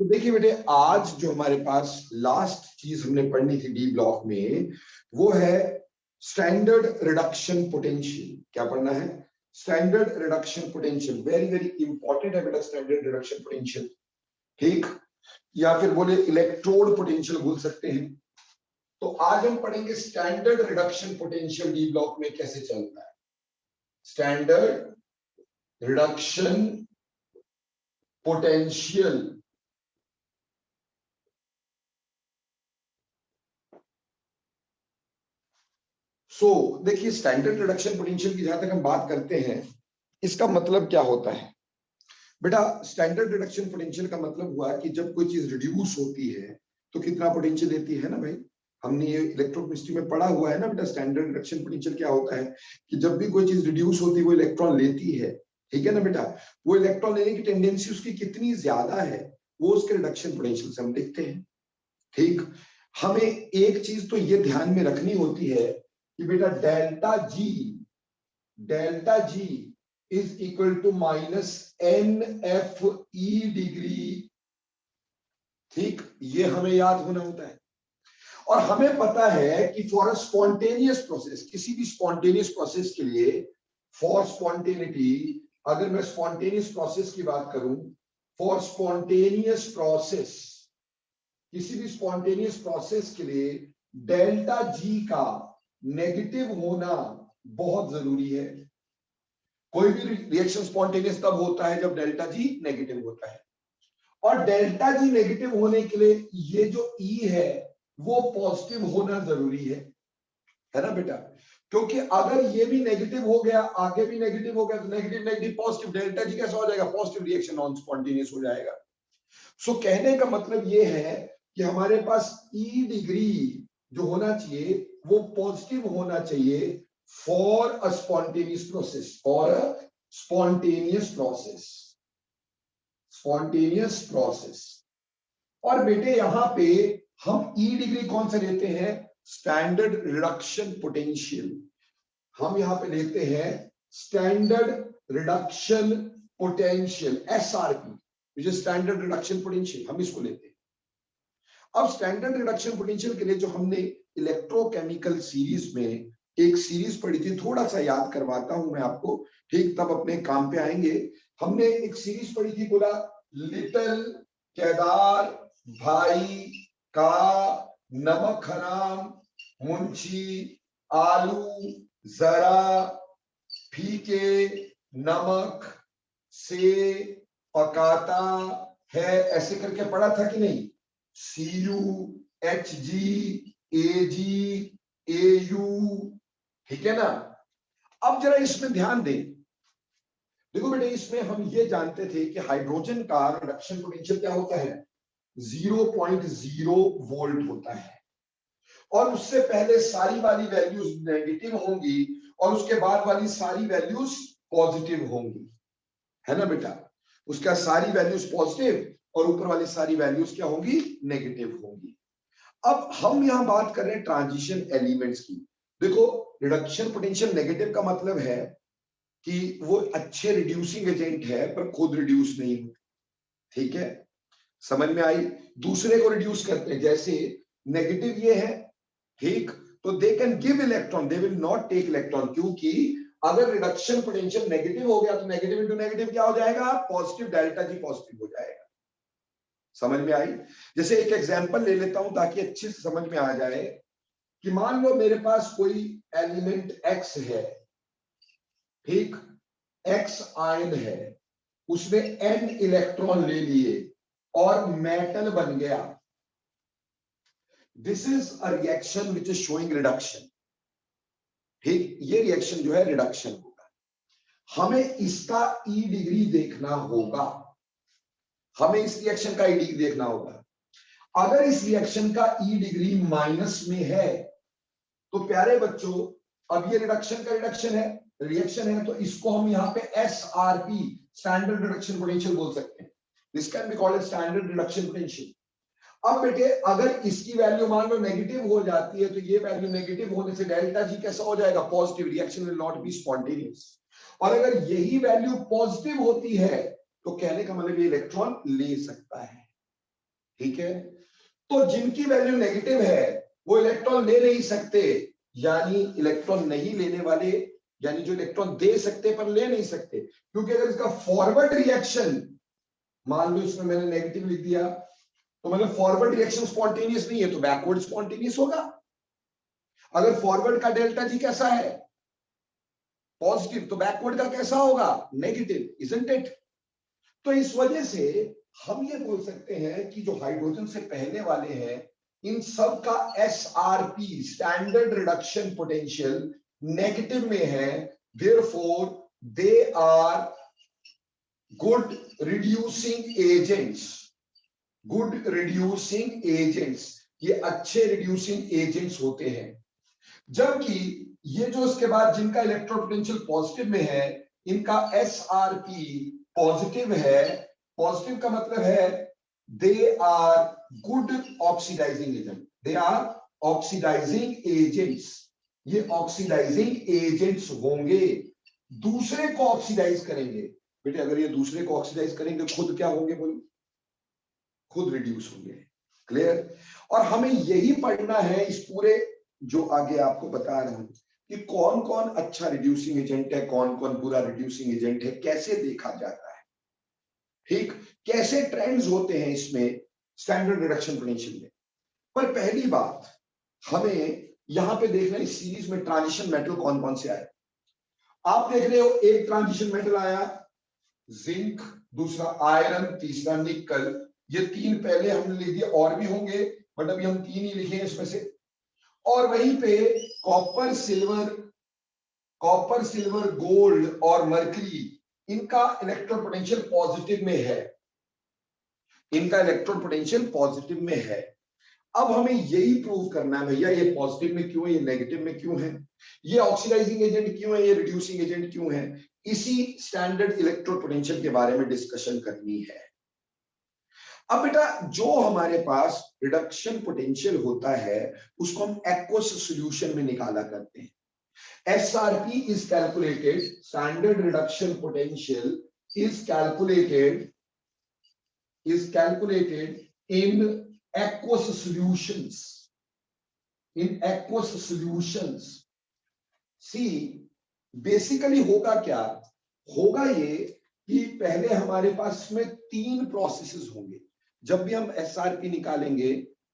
तो देखिए बेटे, आज जो हमारे पास लास्ट चीज हमने पढ़नी थी डी ब्लॉक में, वो है स्टैंडर्ड रिडक्शन पोटेंशियल। क्या पढ़ना है? Standard reduction potential. Very very important है बेटा स्टैंडर्ड रिडक्शन पोटेंशियल, ठीक? या फिर बोले इलेक्ट्रोड पोटेंशियल बोल सकते हैं। तो आज हम पढ़ेंगे standard reduction potential D block में कैसे चलता है। स्टैंडर्ड रिडक्शन पोटेंशियल देखिए, स्टैंडर्ड रिडक्शन पोटेंशियल की जहां तक हम बात करते हैं, इसका मतलब क्या होता है बेटा? स्टैंडर्ड रिडक्शन पोटेंशियल का मतलब हुआ कि जब कोई चीज रिड्यूस होती है तो कितना पोटेंशियल देती है ना भाई। हमने ये इलेक्ट्रोकेमिस्ट्री में पढ़ा हुआ है ना बेटा। स्टैंडर्ड रिडक्शन पोटेंशियल क्या होता है कि जब भी कोई चीज रिड्यूस होती है वो इलेक्ट्रॉन लेती है, ठीक है ना बेटा। वो इलेक्ट्रॉन लेने की टेंडेंसी उसकी कितनी ज्यादा है वो उसके रिडक्शन पोटेंशियल से हम देखते हैं, ठीक। हमें एक चीज तो ये ध्यान में रखनी होती है कि बेटा delta G is equal to -NFE degree, ठीक। ये हमें याद होना होता है। और हमें पता है कि फॉर अ स्पॉन्टेनियस प्रोसेस, किसी भी स्पॉन्टेनियस प्रोसेस के लिए, फॉर स्पॉन्टेनिटी, अगर मैं स्पॉन्टेनियस प्रोसेस की बात करूं, फॉर स्पॉन्टेनियस प्रोसेस, किसी भी स्पॉन्टेनियस प्रोसेस के लिए डेल्टा जी का नेगेटिव होना बहुत जरूरी है। कोई भी रिएक्शन स्पॉन्टेनियस तब होता है जब डेल्टा जी नेगेटिव होता है। और डेल्टा जी नेगेटिव होने के लिए ये जो ई है वो पॉजिटिव होना जरूरी है ना बेटा। क्योंकि अगर ये भी नेगेटिव हो गया, आगे भी नेगेटिव हो गया, तो negative negative positive, delta G कैसा हो जाएगा? पॉजिटिव रिएक्शन, नॉन स्पॉन्टेनियस हो जाएगा। सो कहने का मतलब ये है कि हमारे पास ई डिग्री जो होना चाहिए वो पॉजिटिव होना चाहिए for a spontaneous process, for a spontaneous process, spontaneous process. और बेटे यहां पे हम ई डिग्री कौन सा लेते हैं? Standard reduction potential. हम यहां पे लेते हैं standard reduction potential, SRP, which is standard reduction potential, हम इसको लेते हैं। अब स्टैंडर्ड रिडक्शन पोटेंशियल के लिए जो हमने इलेक्ट्रोकेमिकल सीरीज में एक सीरीज पढ़ी थी, थोड़ा सा याद करवाता हूं मैं आपको, ठीक, तब अपने काम पे आएंगे। हमने एक सीरीज पढ़ी थी, बोला लिटिल केदार भाई का नमक हराम मुंशी आलू जरा फीके नमक से पकाता है, ऐसे करके पढ़ा था कि नहीं? CUHGAGAU, ठीक है ना। अब जरा इसमें ध्यान दें। देखो बेटे, इसमें हम ये जानते थे कि हाइड्रोजन का रिडक्शन पोटेंशियल क्या होता है? 0.0 वोल्ट होता है। और उससे पहले सारी वाली वैल्यूज नेगेटिव होंगी और उसके बाद वाली सारी वैल्यूज पॉजिटिव होंगी, है ना बेटा। उसका सारी वैल्यूज पॉजिटिव और ऊपर वाली सारी वैल्यूज क्या होंगी? नेगेटिव होंगी। अब हम यहां बात कर रहे हैं ट्रांजिशन एलिमेंट्स की। देखो, रिडक्शन पोटेंशियल नेगेटिव का मतलब है कि वो अच्छे रिड्यूसिंग एजेंट है पर खुद रिड्यूस नहीं होते, ठीक है, समझ में आई। दूसरे को रिड्यूस करते हैं, जैसे नेगेटिव ये है, ठीक, तो they can give electron, they will not take electron, क्योंकि अगर रिडक्शन पोटेंशियल नेगेटिव हो गया तो नेगेटिव इंटू नेगेटिव क्या हो जाएगा? पॉजिटिव, डेल्टा जी पॉजिटिव हो जाएगा। समझ में आई? जैसे एक एग्जांपल ले लेता हूं ताकि अच्छे से समझ में आ जाए कि मान लो मेरे पास कोई एलिमेंट X है, ठीक, X आयन है, उसने N इलेक्ट्रॉन ले लिए और मेटल बन गया। This is a reaction which is showing reduction, ठीक, ये रिएक्शन जो है रिडक्शन होगा। हमें इसका ई डिग्री देखना होगा, हमें इस रिएक्शन का ई डिग्री देखना होगा। अगर इस रिएक्शन का ई डिग्री माइनस में है तो प्यारे बच्चों, अब ये रिडक्शन का रिएक्शन है, तो इसको हम यहाँ पे SRP, स्टैंडर्ड रिडक्शन पोटेंशियल बोल सकते हैं। This can be called standard reduction potential. अब बेटे, अगर इसकी वैल्यू मान लो नेगेटिव हो जाती है तो ये वैल्यू नेगेटिव होने से डेल्टा जी कैसा हो जाएगा? Positive, reaction will not be spontaneous. और अगर यही वैल्यू पॉजिटिव होती है तो कहने का मतलब ये इलेक्ट्रॉन ले सकता है। ठीक है, तो जिनकी वैल्यू नेगेटिव है वो इलेक्ट्रॉन ले नहीं सकते, यानी इलेक्ट्रॉन नहीं लेने वाले, यानी जो इलेक्ट्रॉन दे सकते पर ले नहीं सकते, क्योंकि अगर इसका फॉरवर्ड रिएक्शन, मान लो इसमें मैंने नेगेटिव लिख दिया, तो मतलब फॉरवर्ड रिएक्शन स्पॉन्टेनियस नहीं है तो बैकवर्ड स्पॉन्टेनियस होगा। अगर फॉरवर्ड का डेल्टा जी कैसा है, पॉजिटिव, तो बैकवर्ड का कैसा होगा, नेगेटिव, इजंट इट। तो इस वजह से हम ये बोल सकते हैं कि जो हाइड्रोजन से पहले वाले हैं इन सब का SRP, standard reduction potential, negative में है, therefore they are good reducing agents, good reducing agents, ये अच्छे रिड्यूसिंग एजेंट्स होते हैं। जबकि ये जो इसके बाद जिनका इलेक्ट्रॉन पोटेंशियल पॉजिटिव में है इनका एसआरपी पॉजिटिव है, पॉजिटिव का मतलब है they are good oxidizing agent, they are oxidizing agents, ये ऑक्सीडाइजिंग एजेंट्स होंगे, दूसरे को ऑक्सीडाइज करेंगे। बेटे अगर ये दूसरे को ऑक्सीडाइज करेंगे खुद क्या होंगे बोलो, खुद रिड्यूस होंगे। क्लियर? और हमें यही पढ़ना है इस पूरे जो आगे आपको बता रहा हूं कि कौन कौन अच्छा रिड्यूसिंग एजेंट है, कौन कौन बुरा रिड्यूसिंग एजेंट है, कैसे देखा जाता है, ठीक, कैसे ट्रेंड्स होते हैं इसमें स्टैंडर्ड रिडक्शन पोटेंशियल में। पर पहली बात हमें यहां पे देखना है इस सीरीज में ट्रांजिशन मेटल कौन कौन से आए। आप देख रहे हो एक ट्रांजिशन मेटल आया जिंक, दूसरा आयरन, तीसरा निकल, ये तीन पहले हमने लिख दिया, और भी होंगे बट अभी हम तीन ही लिखे हैं इसमें से। और वहीं पे कॉपर सिल्वर गोल्ड और मर्करी, इनका इलेक्ट्रॉन पोटेंशियल पॉजिटिव में है, इनका इलेक्ट्रॉन पोटेंशियल पॉजिटिव में है। अब हमें यही प्रूव करना है भैया ये पॉजिटिव में क्यों है, ये नेगेटिव में क्यों है, ये ऑक्सीडाइजिंग एजेंट क्यों है, ये रिड्यूसिंग एजेंट क्यों है, इसी स्टैंडर्ड इलेक्ट्रॉन पोटेंशियल के बारे में डिस्कशन करनी है। अब बेटा जो हमारे पास रिडक्शन पोटेंशियल होता है उसको हम एक्वस सॉल्यूशन में निकाला करते हैं। SRP is calculated, standard reduction potential is calculated in aqueous solutions, in aqueous solutions। See, basically होगा क्या, होगा ये कि पहले हमारे पास में तीन प्रोसेसेस होंगे। जब भी हम SRP निकालेंगे,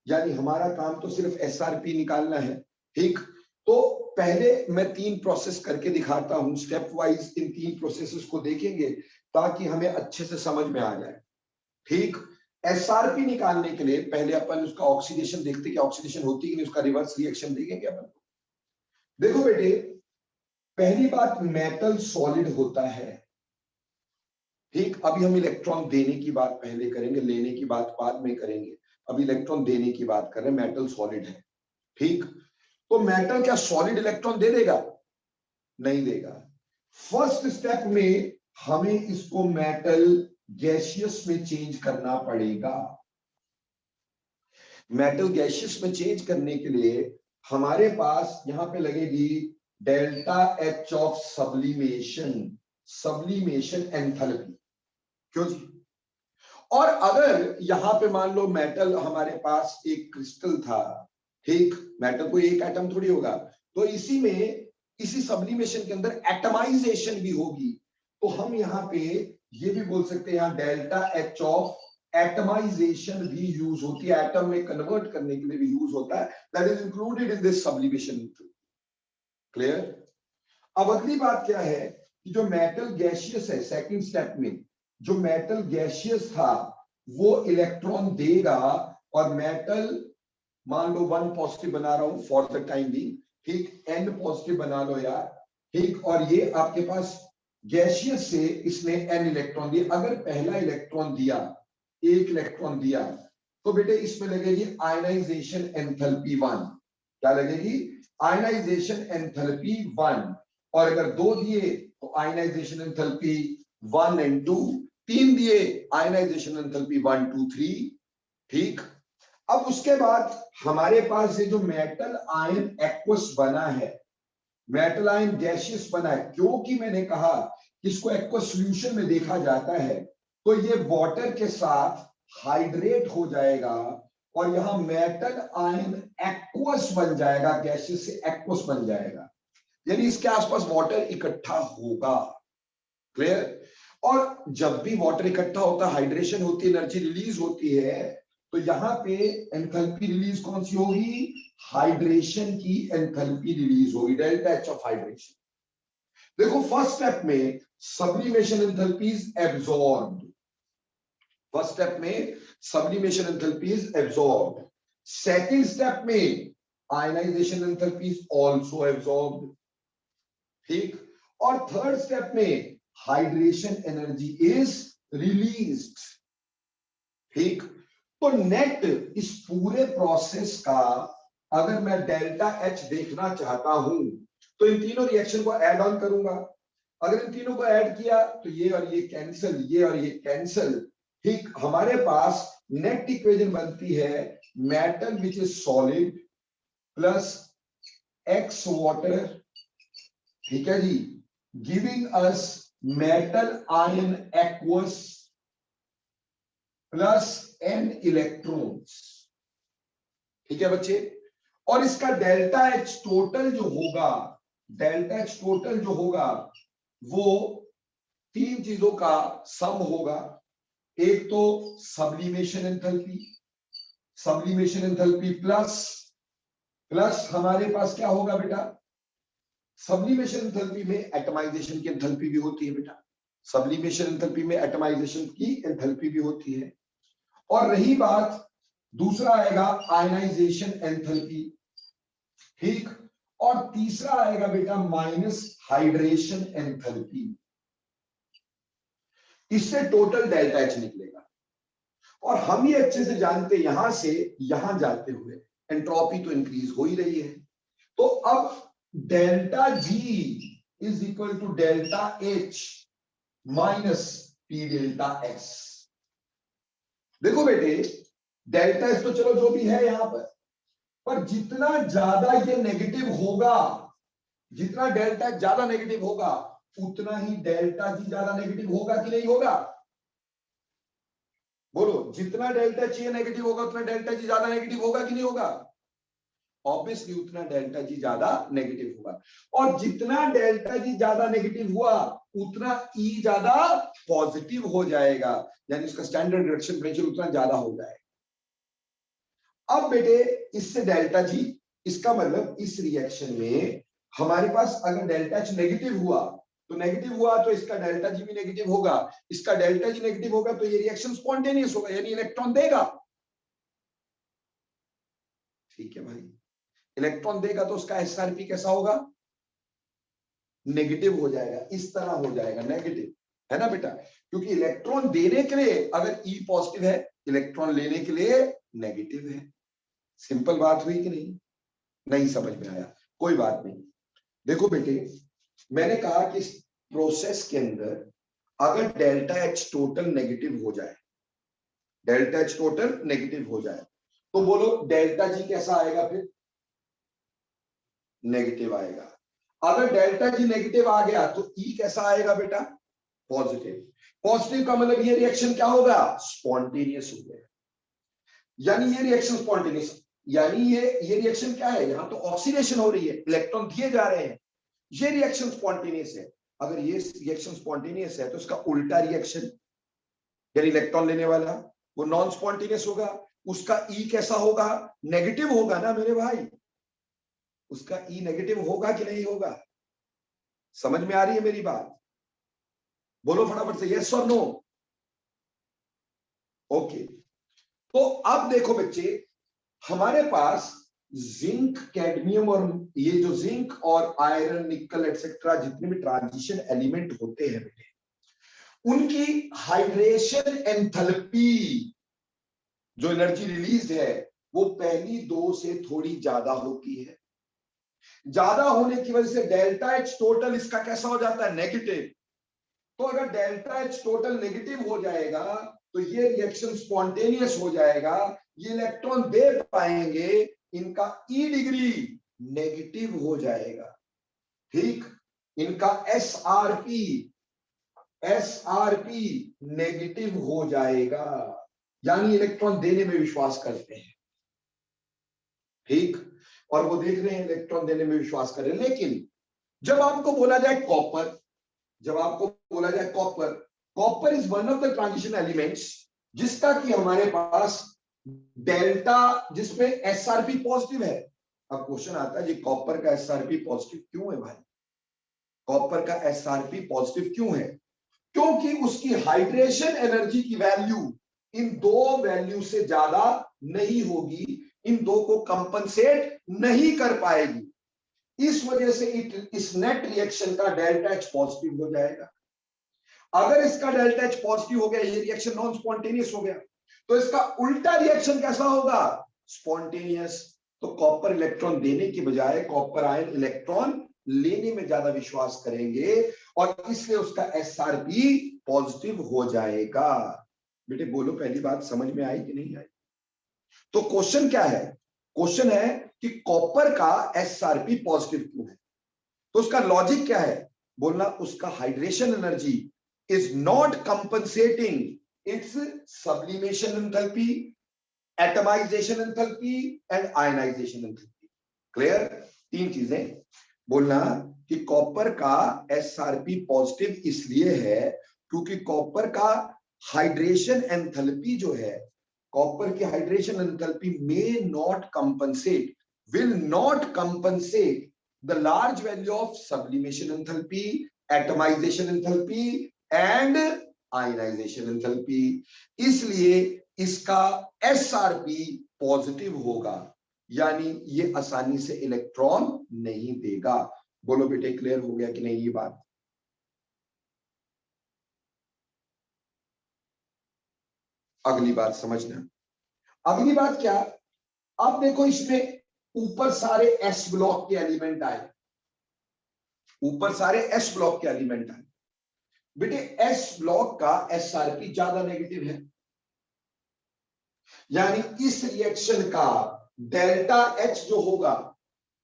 यानी हमारा काम तो सिर्फ SRP निकालना है, ठीक, तो पहले मैं तीन प्रोसेस करके दिखाता हूं, स्टेप वाइज इन तीन प्रोसेसेस को देखेंगे ताकि हमें अच्छे से समझ में आ जाए, ठीक। एसआरपी निकालने के लिए पहले अपन उसका ऑक्सीडेशन देखते, कि ऑक्सीडेशन होती है कि नहीं, उसका रिवर्स रिएक्शन देखेंगे अपन। देखो बेटे, पहली बात मेटल सॉलिड होता है, ठीक। अभी हम इलेक्ट्रॉन देने की बात पहले करेंगे, लेने की बात बाद में करेंगे, अभी इलेक्ट्रॉन देने की बात कर रहे हैं। मेटल सॉलिड है, ठीक। तो मेटल क्या सॉलिड इलेक्ट्रॉन दे देगा? नहीं देगा। फर्स्ट स्टेप में हमें इसको मेटल गैसियस में चेंज करना पड़ेगा। मेटल गैसियस में चेंज करने के लिए हमारे पास यहां पे लगेगी delta H of sublimation, sublimation enthalpy. क्यों जी? और अगर यहां पे मान लो मेटल हमारे पास एक क्रिस्टल था, ठीक, मेटल को एक एटम थोड़ी होगा, तो इसी में इसी सब्लिमेशन के अंदर एटमाइजेशन भी होगी, तो हम यहाँ पे ये भी बोल सकते हैं यहाँ डेल्टा एच ऑफ एटमाइजेशन भी यूज होती है, एटम में कन्वर्ट करने के लिए भी यूज होता है, that is included in this sublimation. Clear? अब अगली बात क्या है कि जो मेटल गैसियस है, सेकंड स्टेप में जो मेटल गैसियस था वो इलेक्ट्रॉन देगा, और मेटल मान लो 1 पॉजिटिव बना रहा हूं फॉर द टाइम भी, ठीक, n पॉजिटिव बना लो यार, ठीक, और ये आपके पास गैसियस से इसने n इलेक्ट्रॉन दिए। अगर पहला इलेक्ट्रॉन दिया, एक इलेक्ट्रॉन दिया, तो बेटे इसमें लगेगी आयनाइजेशन एंथैल्पी 1। क्या लगेगी? Ionization enthalpy 1। और अगर दो दिए तो आयनाइजेशन एंथैल्पी 1 and 2, तीन दिए आयनाइजेशन एंथैल्पी 1 2 3, ठीक। अब उसके बाद हमारे पास ये जो मेटल आयन एक्वस बना है, मेटल आयन गैसियस बना है, क्योंकि मैंने कहा कि इसको एक्वस सॉल्यूशन में देखा जाता है, तो ये वाटर के साथ हाइड्रेट हो जाएगा और यहां मेटल आयन एक्वस बन जाएगा, गैसेस से एक्वस बन जाएगा, यानी इसके आसपास वाटर इकट्ठा होगा। क्लियर? और जब भी वाटर इकट्ठा होता है, हाइड्रेशन होती है, एनर्जी रिलीज होती है, तो यहां पे एंथैल्पी रिलीज कौन सी होगी? हाइड्रेशन की एंथैल्पी रिलीज होगी, डेल्टा एच ऑफ हाइड्रेशन। देखो फर्स्ट स्टेप में sublimation enthalpy is absorbed, first step में sublimation enthalpy is absorbed, second step में ionization enthalpy is also absorbed, ठीक, और थर्ड स्टेप में हाइड्रेशन एनर्जी इज रिलीज्ड, ठीक। तो नेट इस पूरे प्रोसेस का अगर मैं डेल्टा एच देखना चाहता हूं तो इन तीनों रिएक्शन को ऐड ऑन करूंगा। अगर इन तीनों को ऐड किया तो ये और ये कैंसिल, ये और ये कैंसिल, ठीक। हमारे पास नेट इक्वेशन बनती है metal which is solid plus X water, ठीक है जी, giving us metal ion aqueous plus N electrons, ठीक है बच्चे। और इसका डेल्टा एच टोटल जो होगा, डेल्टा एच टोटल जो होगा वो तीन चीजों का सम होगा। एक तो sublimation enthalpy, sublimation enthalpy plus plus हमारे पास क्या होगा बेटा? सब्लिमेशन एंथैल्पी में एटमाइजेशन की एंथैल्पी भी होती है बेटा, सब्लिमेशन एंथैल्पी में एटमाइजेशन की एंथैल्पी भी होती है। और रही बात, दूसरा आएगा आयनाइजेशन एंथैल्पी, ठीक, और तीसरा आएगा बेटा माइनस हाइड्रेशन एंथैल्पी। इससे टोटल डेल्टा एच निकलेगा। और हम ये अच्छे से जानते हैं यहां से यहां जाते हुए एंट्रोपी तो इंक्रीज हो ही रही है, तो अब delta G is equal to delta H minus P delta S. देखो बेटे, डेल्टा एस तो चलो जो भी है यहां पर जितना ज्यादा ये नेगेटिव होगा, जितना डेल्टा ज्यादा नेगेटिव होगा उतना ही डेल्टा जी ज्यादा नेगेटिव होगा कि नहीं होगा? बोलो, जितना डेल्टा जी नेगेटिव होगा उतना डेल्टा जी ज्यादा नेगेटिव होगा कि नहीं होगा? ऑब्वियसली उतना डेल्टा जी ज्यादा नेगेटिव होगा। और जितना डेल्टा जी ज्यादा नेगेटिव हुआ उतना ई ज्यादा पॉजिटिव हो जाएगा, यानी उसका स्टैंडर्ड रिडक्शन पोटेंशियल उतना ज्यादा हो जाएगा। अब बेटे इससे डेल्टा जी, इसका मतलब इस रिएक्शन में हमारे पास अगर डेल्टा एच नेगेटिव हुआ तो नेगेटिव हुआ तो इसका डेल्टा जी भी नेगेटिव होगा, इसका डेल्टा जी नेगेटिव होगा तो ये रिएक्शन स्पॉन्टेनियस होगा, यानी इलेक्ट्रॉन देगा, ठीक है भाई। इलेक्ट्रॉन देगा तो उसका एसआरपी कैसा होगा? नेगेटिव हो जाएगा, इस तरह हो जाएगा नेगेटिव, है ना बेटा, क्योंकि इलेक्ट्रॉन देने के लिए अगर ई पॉजिटिव है, इलेक्ट्रॉन लेने के लिए नेगेटिव है। सिंपल बात हुई कि नहीं? नहीं समझ में आया? कोई बात नहीं। देखो बेटे, मैंने कहा कि इस प्रोसेस के अंदर अगर डेल्टा एच टोटल नेगेटिव हो जाए, डेल्टा एच टोटल नेगेटिव हो जाए तो बोलो डेल्टा जी कैसा आएगा? फिर नेगेटिव आएगा। अगर डेल्टा जी नेगेटिव आ गया तो ई कैसा आएगा बेटा? पॉजिटिव। पॉजिटिव का मतलब ये रिएक्शन क्या होगा? स्पॉन्टेनियस हो गया, यानी ये रिएक्शन स्पॉन्टेनियस, यानी ये रिएक्शन क्या है? यहां तो ऑक्सीडेशन हो रही है, इलेक्ट्रॉन दिए जा रहे हैं, ये रिएक्शन स्पॉन्टेनियस है। अगर ये रिएक्शन स्पॉन्टेनियस है तो इसका उल्टा रिएक्शन, यानी इलेक्ट्रॉन लेने वाला वो नॉन स्पॉन्टेनियस होगा, उसका ई कैसा होगा? नेगेटिव होगा ना मेरे भाई, उसका ई नेगेटिव होगा कि नहीं होगा? समझ में आ रही है मेरी बात? बोलो फटाफट से यस और नो। ओके, तो अब देखो बच्चे, हमारे पास जिंक, कैडमियम और ये जो जिंक और आयरन, निकल एक्सेट्रा जितने भी ट्रांजिशन एलिमेंट होते हैं बेटे, उनकी हाइड्रेशन एंथैल्पी जो एनर्जी रिलीज है वो पहली दो से थोड़ी ज्यादा होती है। ज्यादा होने की वजह से डेल्टा एच टोटल इसका कैसा हो जाता है? नेगेटिव। तो अगर डेल्टा एच टोटल नेगेटिव हो जाएगा तो ये रिएक्शन स्पॉन्टेनियस हो जाएगा, ये इलेक्ट्रॉन दे पाएंगे, इनका ई डिग्री नेगेटिव हो जाएगा, ठीक, इनका एसआरपी नेगेटिव हो जाएगा। यानी इलेक्ट्रॉन देने में विश्वास करते हैं, ठीक, और वो देख रहे हैं इलेक्ट्रॉन देने में विश्वास कर रहे हैं। लेकिन जब आपको बोला जाए कॉपर, जब आपको बोला जाए copper, copper is one of the transition elements जिसका कि हमारे पास डेल्टा, जिसमें एसआरपी पॉजिटिव है। अब क्वेश्चन आता है जी कॉपर का एसआरपी पॉजिटिव क्यों है भाई? कॉपर का एसआरपी पॉजिटिव क्यों है? क्योंकि उसकी हाइड्रेशन एनर्जी की वैल्यू इन दो वैल्यू से ज्यादा नहीं होगी, इन दो को कंपनसेट नहीं कर पाएगी। इस वजह से इस नेट रिएक्शन का डेल्टा एच पॉजिटिव हो जाएगा। अगर इसका डेल्टा एच पॉजिटिव हो गया, ये रिएक्शन नॉन स्पॉन्टेनियस हो गया, तो इसका उल्टा रिएक्शन कैसा होगा? स्पॉन्टेनियस। तो कॉपर इलेक्ट्रॉन देने की बजाय कॉपर आयन इलेक्ट्रॉन लेने में ज्यादा विश्वास करेंगे और इसलिए उसका एसआरपी पॉजिटिव हो जाएगा। बेटे बोलो पहली बात समझ में आई कि नहीं आई? तो क्वेश्चन क्या है? क्वेश्चन है कि कॉपर का एसआरपी पॉजिटिव क्यों है? तो उसका लॉजिक क्या है? बोलना उसका hydration energy is not compensating its sublimation enthalpy, atomization enthalpy and ionization enthalpy. Clear? तीन चीजें बोलना कि कॉपर का एसआरपी पॉजिटिव इसलिए है क्योंकि कॉपर का हाइड्रेशन एंथैल्पी जो है, कॉपर की hydration enthalpy may not compensate, will not compensate the large value of sublimation enthalpy, atomization enthalpy and ionization enthalpy। इसलिए इसका एसआरपी पॉजिटिव होगा, यानी ये आसानी से इलेक्ट्रॉन नहीं देगा। बोलो बेटे क्लियर हो गया कि नहीं ये बात? अगली बात समझना। अगली बात क्या? अब देखो इसमें ऊपर सारे एस ब्लॉक के एलिमेंट आए, ऊपर सारे एस ब्लॉक के एलिमेंट आए। बेटे एस ब्लॉक का एसआरपी ज्यादा नेगेटिव है, यानी इस रिएक्शन का डेल्टा एच जो होगा,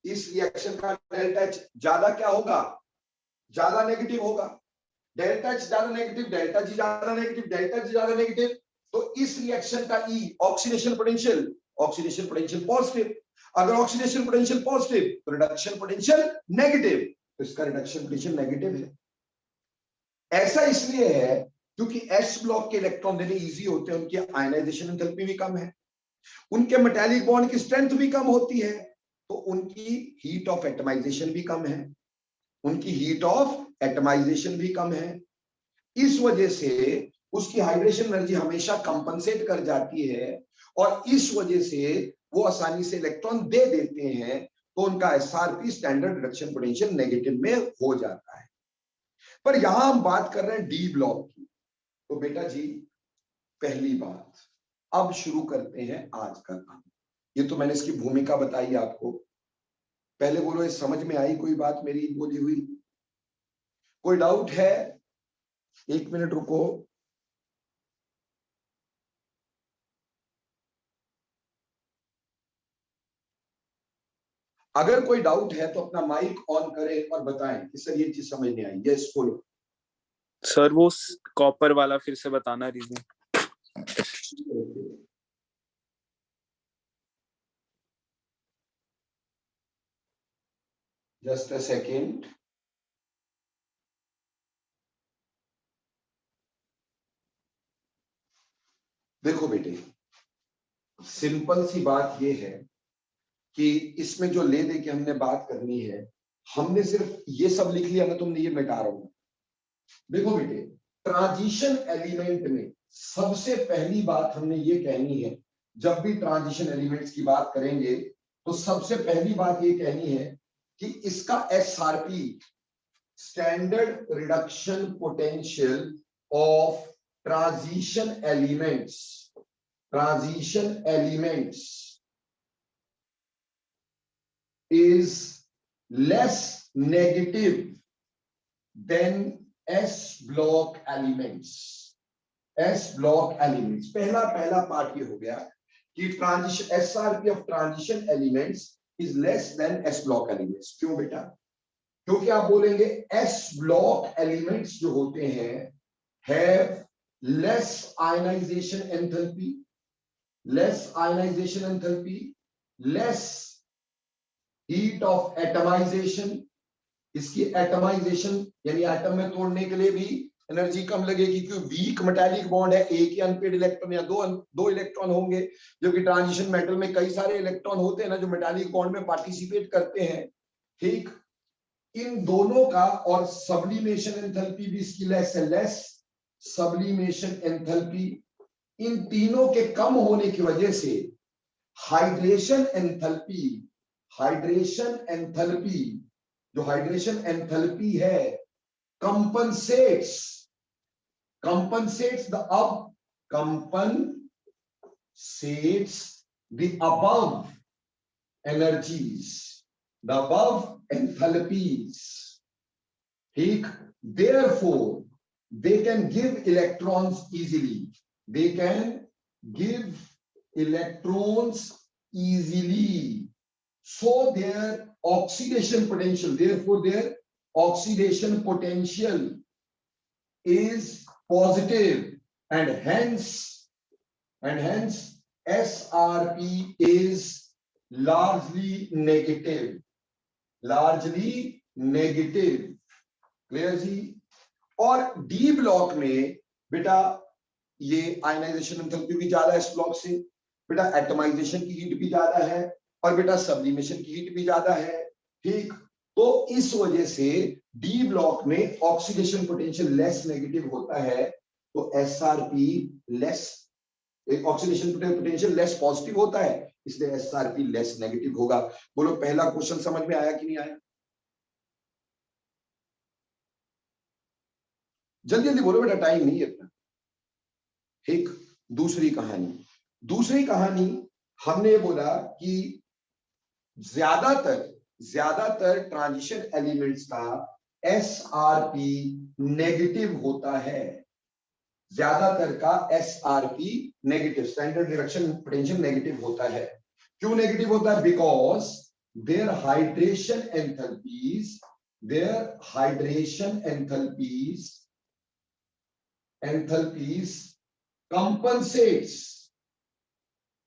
इस रिएक्शन का डेल्टा एच ज्यादा क्या होगा? ज्यादा नेगेटिव होगा। डेल्टा एच ज्यादा नेगेटिव, डेल्टा जी ज्यादा नेगेटिव, डेल्टा जी ज्यादा नेगेटिव, तो इस रिएक्शन का E oxidation potential, oxidation potential positive. अगर ऑक्सीडेशन पोटेंशियल पॉजिटिव तो रिडक्शन पोटेंशियल नेगेटिव, तो इसका रिडक्शन पोटेंशियल नेगेटिव है। ऐसा इसलिए है क्योंकि एस ब्लॉक के इलेक्ट्रॉन देने इजी होते हैं, उनकी आयनाइजेशन एंथैल्पी भी कम है, उनके मेटालिक बॉन्ड की स्ट्रेंथ भी कम होती है, तो उनकी हीट ऑफ एटमाइजेशन भी कम है, उनकी हीट ऑफ एटमाइजेशन भी कम है। इस वजह से उसकी हाइड्रेशन एनर्जी हमेशा कंपनसेट कर जाती है और इस वजह से वो आसानी से इलेक्ट्रॉन दे देते हैं, तो उनका SRP standard reduction potential negative में हो जाता है। पर यहां हम बात कर रहे हैं डी ब्लॉक की। तो बेटा जी पहली बात, अब शुरू करते हैं आज का काम। ये तो मैंने इसकी भूमिका बताई आपको। पहले बोलो ये समझ में आई कोई बात मेरी बोली हुई? कोई डाउट है? एक मिनट रुको। अगर कोई डाउट है तो अपना माइक ऑन करें और बताएं कि सर ये चीज समझ नहीं आई। यस बोलो। सर वो कॉपर वाला फिर से बताना रीजन। Just a second. देखो बेटे सिंपल सी बात ये है कि इसमें जो ले दे के हमने बात करनी है, हमने सिर्फ ये सब लिख लिया ना, तुमने ये मिटा रहा हूं। देखो बेटे ट्रांजिशन एलिमेंट में सबसे पहली बात हमने ये कहनी है, जब भी ट्रांजिशन एलिमेंट्स की बात करेंगे तो सबसे पहली बात ये कहनी है कि इसका SRP standard reduction potential of transition elements, transition elements is less negative than S block elements। S block elements पहला पार्ट ये हो गया कि transition SRP of transition elements is less than S block elements। क्यों बेटा? क्योंकि आप बोलेंगे S block elements जो होते हैं have less ionization enthalpy, less ionization enthalpy, less heat of atomization. इसकी एटमाइजेशन यानी एटम में तोड़ने के लिए भी एनर्जी कम लगेगी, क्योंकि वीक मेटालिक बॉन्ड है, एक ही अनपेड इलेक्ट्रॉन या दो इलेक्ट्रॉन होंगे, जबकि ट्रांजिशन मेटल में कई सारे इलेक्ट्रॉन होते हैं ना जो मेटालिक बॉन्ड में पार्टिसिपेट करते हैं। ठीक, इन दोनों का और सब्लिमेशन एंथैल्पी भी इसकी लेस है, लेस सब्लिमेशन एंथैल्पी। इन तीनों के कम होने की वजह से हाइड्रेशन एंथैल्पी जो हाइड्रेशन एंथैल्पी है compensates the above energies, the above enthalpies. ठीक, therefore they can give electrons easily, they can give electrons easily, so their oxidation potential, therefore their oxidation potential is positive, and hence SRP is largely negative, clear जी। और D block में बेटा ये ionization enthalpy भी ज्यादा है इस block से, बेटा एटमाइजेशन की हीट भी ज्यादा है, और बेटा सब्लिमेशन की हीट भी ज्यादा है। ठीक, तो इस वजह से डी ब्लॉक में ऑक्सीडेशन पोटेंशियल लेस नेगेटिव होता है, तो SRP less, oxidation potential less positive होता है, इसलिए एसआरपी लेस नेगेटिव होगा। बोलो पहला क्वेश्चन समझ में आया कि नहीं आया? जल्दी जल्दी बोलो बेटा, टाइम नहीं है इतना। ठीक, दूसरी कहानी हमने बोला कि ज्यादातर ट्रांजिशन एलिमेंट्स का एसआरपी नेगेटिव होता है, ज्यादातर का SRP negative, standard reduction potential negative होता है। क्यों नेगेटिव होता है? Because their hydration enthalpies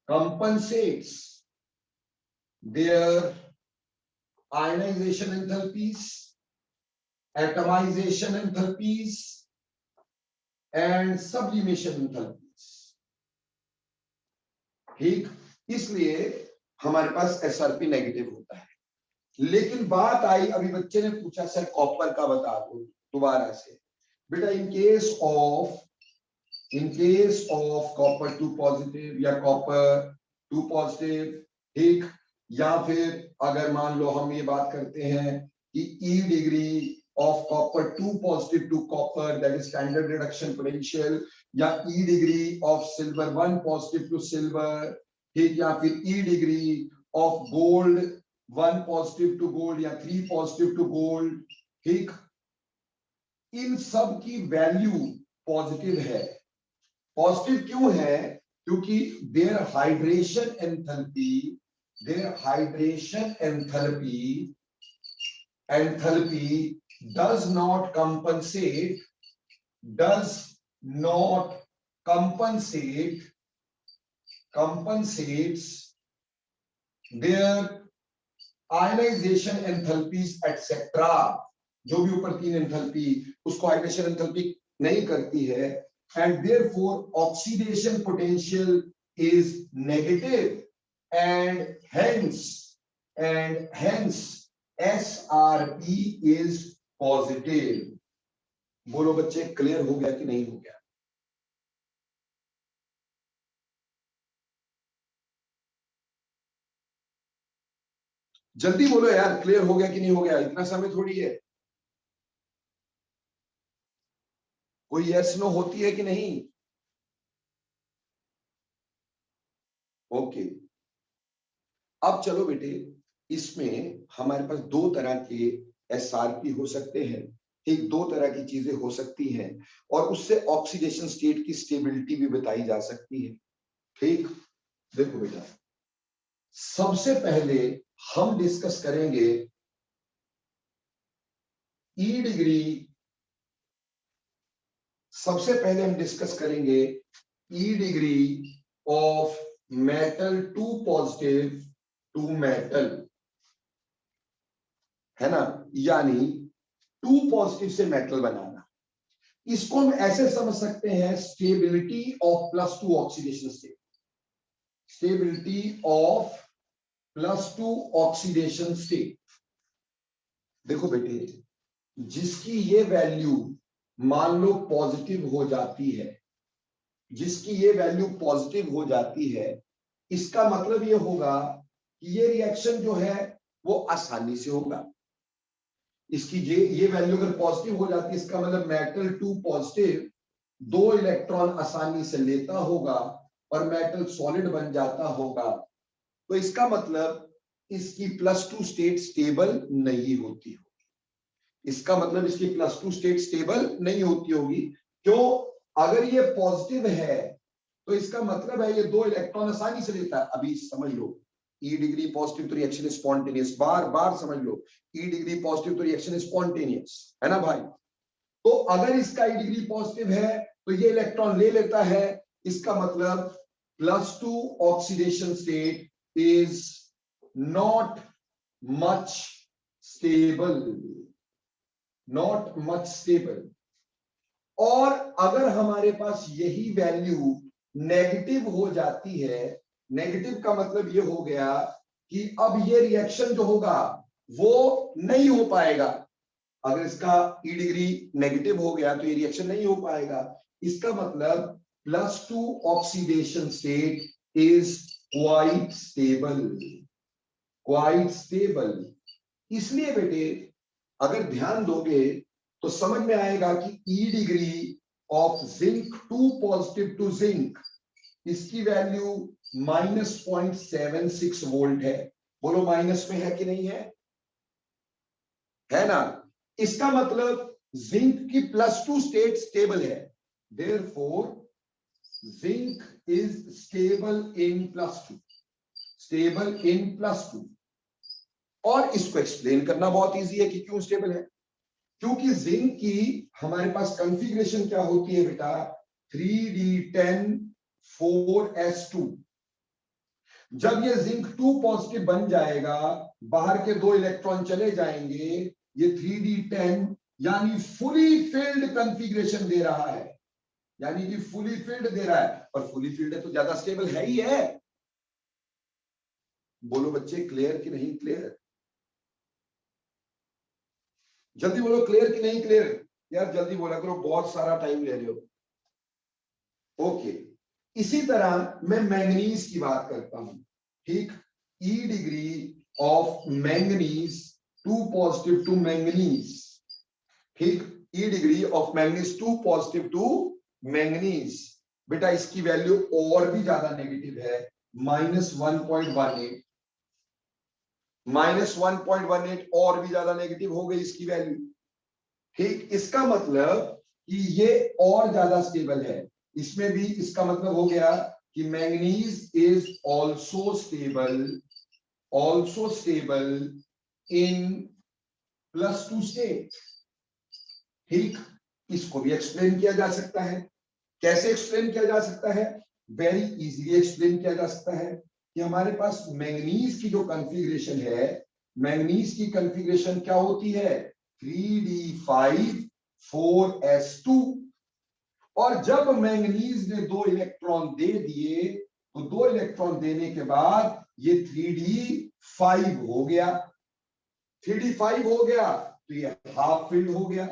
compensates their ionization enthalpies, atomization enthalpies and sublimation enthalpies। ठीक, इसलिए हमारे पास एसआरपी नेगेटिव होता है। लेकिन बात आई, अभी बच्चे ने पूछा सर कॉपर का बता दो दोबारा से। बेटा in case of copper 2 positive या कॉपर 2 पॉजिटिव, ठीक, या फिर अगर मान लो हम ये बात करते हैं कि E degree of copper 2 positive to copper, that is standard reduction potential, या E degree of silver 1 positive to silver, ठीक, या फिर E degree of gold 1 positive to gold या 3 पॉजिटिव टू गोल्ड। ठीक, इन सब की वैल्यू पॉजिटिव है। Positive क्यों है? क्योंकि their hydration enthalpy does not compensates their ionization enthalpies etc, जो भी ऊपर 3 एंथैल्पी उसको आयनाइजेशन एंथैल्पी नहीं करती है, and therefore oxidation potential is negative, and hence SRP is positive। बोलो बच्चे, क्लियर हो गया कि नहीं हो गया? जल्दी बोलो यार, क्लियर हो गया कि नहीं हो गया? इतना समय थोड़ी है। कोई यस नो होती है कि नहीं? ओके, अब चलो बेटे, इसमें हमारे पास 2 तरह के एसआरपी हो सकते हैं, एक 2 तरह की चीजें हो सकती हैं, और उससे ऑक्सीडेशन स्टेट की स्टेबिलिटी भी बताई जा सकती है। ठीक, देखो बेटा, सबसे पहले हम डिस्कस करेंगे ई डिग्री सबसे पहले हम डिस्कस करेंगे E degree of metal two positive to metal, है ना, यानी टू पॉजिटिव से मेटल बनाना। इसको हम ऐसे समझ सकते हैं, stability of +2 oxidation state, stability of +2 oxidation state. देखो बेटे, जिसकी ये वैल्यू मान लो पॉजिटिव हो जाती है, जिसकी ये वैल्यू पॉजिटिव हो जाती है, इसका मतलब ये होगा कि ये रिएक्शन जो है वो आसानी से होगा। इसकी ये वैल्यू अगर पॉजिटिव हो जाती है, इसका मतलब मेटल टू पॉजिटिव 2 इलेक्ट्रॉन आसानी से लेता होगा और मेटल सॉलिड बन जाता होगा। तो इसका मतलब इसकी +2 स्टेट स्टेबल नहीं होती होगी। इसका मतलब इसकी +2 स्टेट स्टेबल नहीं होती होगी। क्यों? अगर ये पॉजिटिव है तो इसका मतलब है ये 2 इलेक्ट्रॉन आसानी से लेता है। अभी समझ लो, ई डिग्री पॉजिटिव तो रिएक्शन इज स्पॉन्टेनियस, बार बार समझ लो, ई डिग्री पॉजिटिव तो रिएक्शन इज स्पॉन्टेनियस, है ना भाई। तो अगर इसका ई डिग्री पॉजिटिव है तो ये इलेक्ट्रॉन ले लेता है, इसका मतलब +2 oxidation state is not much stable, not much stable. और अगर हमारे पास यही वैल्यू नेगेटिव हो जाती है, नेगेटिव का मतलब ये हो गया कि अब ये रिएक्शन जो होगा वो नहीं हो पाएगा। अगर इसका ई डिग्री नेगेटिव हो गया तो ये रिएक्शन नहीं हो पाएगा। इसका मतलब +2 oxidation state is quite stable, quite stable. इसलिए बेटे अगर ध्यान दोगे तो समझ में आएगा कि E degree of zinc two positive to zinc, इसकी वैल्यू -0.76 वोल्ट है। बोलो माइनस में है कि नहीं है ना। इसका मतलब जिंक की +2 स्टेट स्टेबल है, therefore zinc is stable in +2, stable in +2। और इसको एक्सप्लेन करना बहुत इजी है कि क्यों स्टेबल है। क्योंकि जिंक की हमारे पास कॉन्फ़िगरेशन क्या होती है बेटा, 3d10 4s2। जब ये जिंक 2 पॉजिटिव बन जाएगा, बाहर के 2 इलेक्ट्रॉन चले जाएंगे, ये 3d10 यानी फुली फिल्ड कॉन्फ़िगरेशन दे रहा है, यानी कि फुली फिल्ड दे रहा है। और फुली फिल्ड है तो ज्यादा स्टेबल है ही है। बोलो बच्चे, क्लियर कि नहीं क्लियर? जल्दी बोलो, क्लियर कि नहीं क्लियर? यार जल्दी बोला करो, बहुत सारा टाइम ले रहे हो। ओके, इसी तरह मैं मैंगनीज की बात करता हूं, ठीक। E degree of manganese two positive to manganese, ठीक। E degree of manganese two positive to manganese, बेटा इसकी वैल्यू और भी ज्यादा नेगेटिव है, -1.18, -1.18 और भी ज्यादा नेगेटिव हो गई इसकी वैल्यू, ठीक। इसका मतलब कि ये और ज्यादा स्टेबल है। इसमें भी इसका मतलब हो गया कि manganese is also stable in +2 state, ठीक। इसको भी एक्सप्लेन किया जा सकता है। कैसे एक्सप्लेन किया जा सकता है? वेरी इजीली एक्सप्लेन किया जा सकता है कि हमारे पास मैंगनीज की जो कॉन्फ़िगरेशन है, मैंगनीज की कॉन्फ़िगरेशन क्या होती है, 3d5 4s2। और जब मैंगनीज ने 2 इलेक्ट्रॉन दे दिए तो 2 इलेक्ट्रॉन देने के बाद ये 3d5 हो गया, 3d5 हो गया तो ये हाफ फिल्ड हो गया।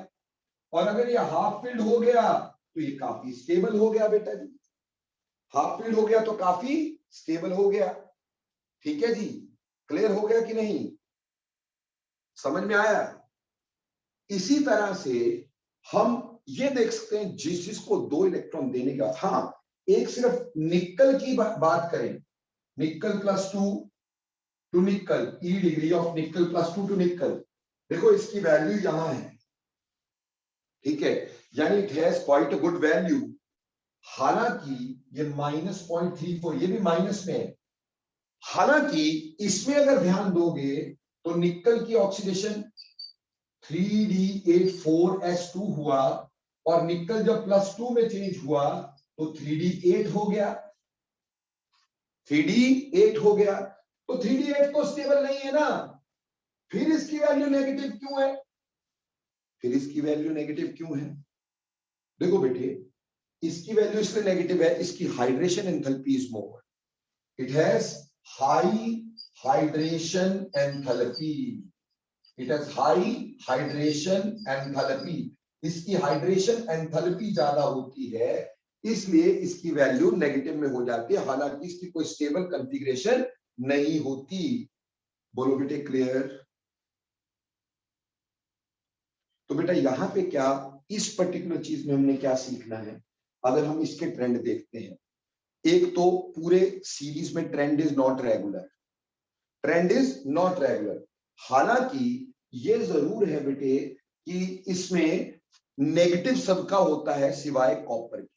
और अगर ये हाफ फिल्ड हो गया तो ये काफी स्टेबल हो गया बेटा जी, हाफ फिल्ड हो गया तो काफी स्टेबल हो गया। ठीक है जी, क्लियर हो गया कि नहीं, समझ में आया? इसी तरह से हम ये देख सकते हैं, जिसको 2 इलेक्ट्रॉन देने का, हाँ एक सिर्फ निकल की बात करें, निकल +2 टू निकल, ई डिग्री ऑफ निकल +2 टू निकल, देखो इसकी वैल्यू यहां है, ठीक है, यानी it has quite a good value. हालांकि ये -0.34, ये भी माइनस में है। हालांकि इसमें अगर ध्यान दोगे तो निकल की ऑक्सीडेशन 3d84s2 हुआ, और निकल जब +2 में चेंज हुआ तो 3D 8 हो गया, 3D 8 हो गया। तो 3D 8 तो स्टेबल नहीं है ना, फिर इसकी वैल्यू नेगेटिव क्यों है? फिर इसकी वैल्यू नेगेटिव क्यों है? देखो बेटे, इसकी वैल्यू इसलिए नेगेटिव है, इसकी hydration enthalpy is more, it has high hydration enthalpy, it has high hydration enthalpy. इसकी हाइड्रेशन एंथैल्पी ज्यादा होती है, इसलिए इसकी वैल्यू नेगेटिव में हो जाती है, हालांकि इसकी कोई स्टेबल कॉन्फ़िगरेशन नहीं होती। बोलो बेटे क्लियर? तो बेटा यहां पे क्या, इस पर्टिकुलर चीज में हमने क्या सीखना है? अगर हम इसके ट्रेंड देखते हैं, एक तो पूरे सीरीज में trend is not regular, trend is not regular. हालांकि ये जरूर है बेटे कि इसमें नेगेटिव सबका होता है सिवाय कॉपर के।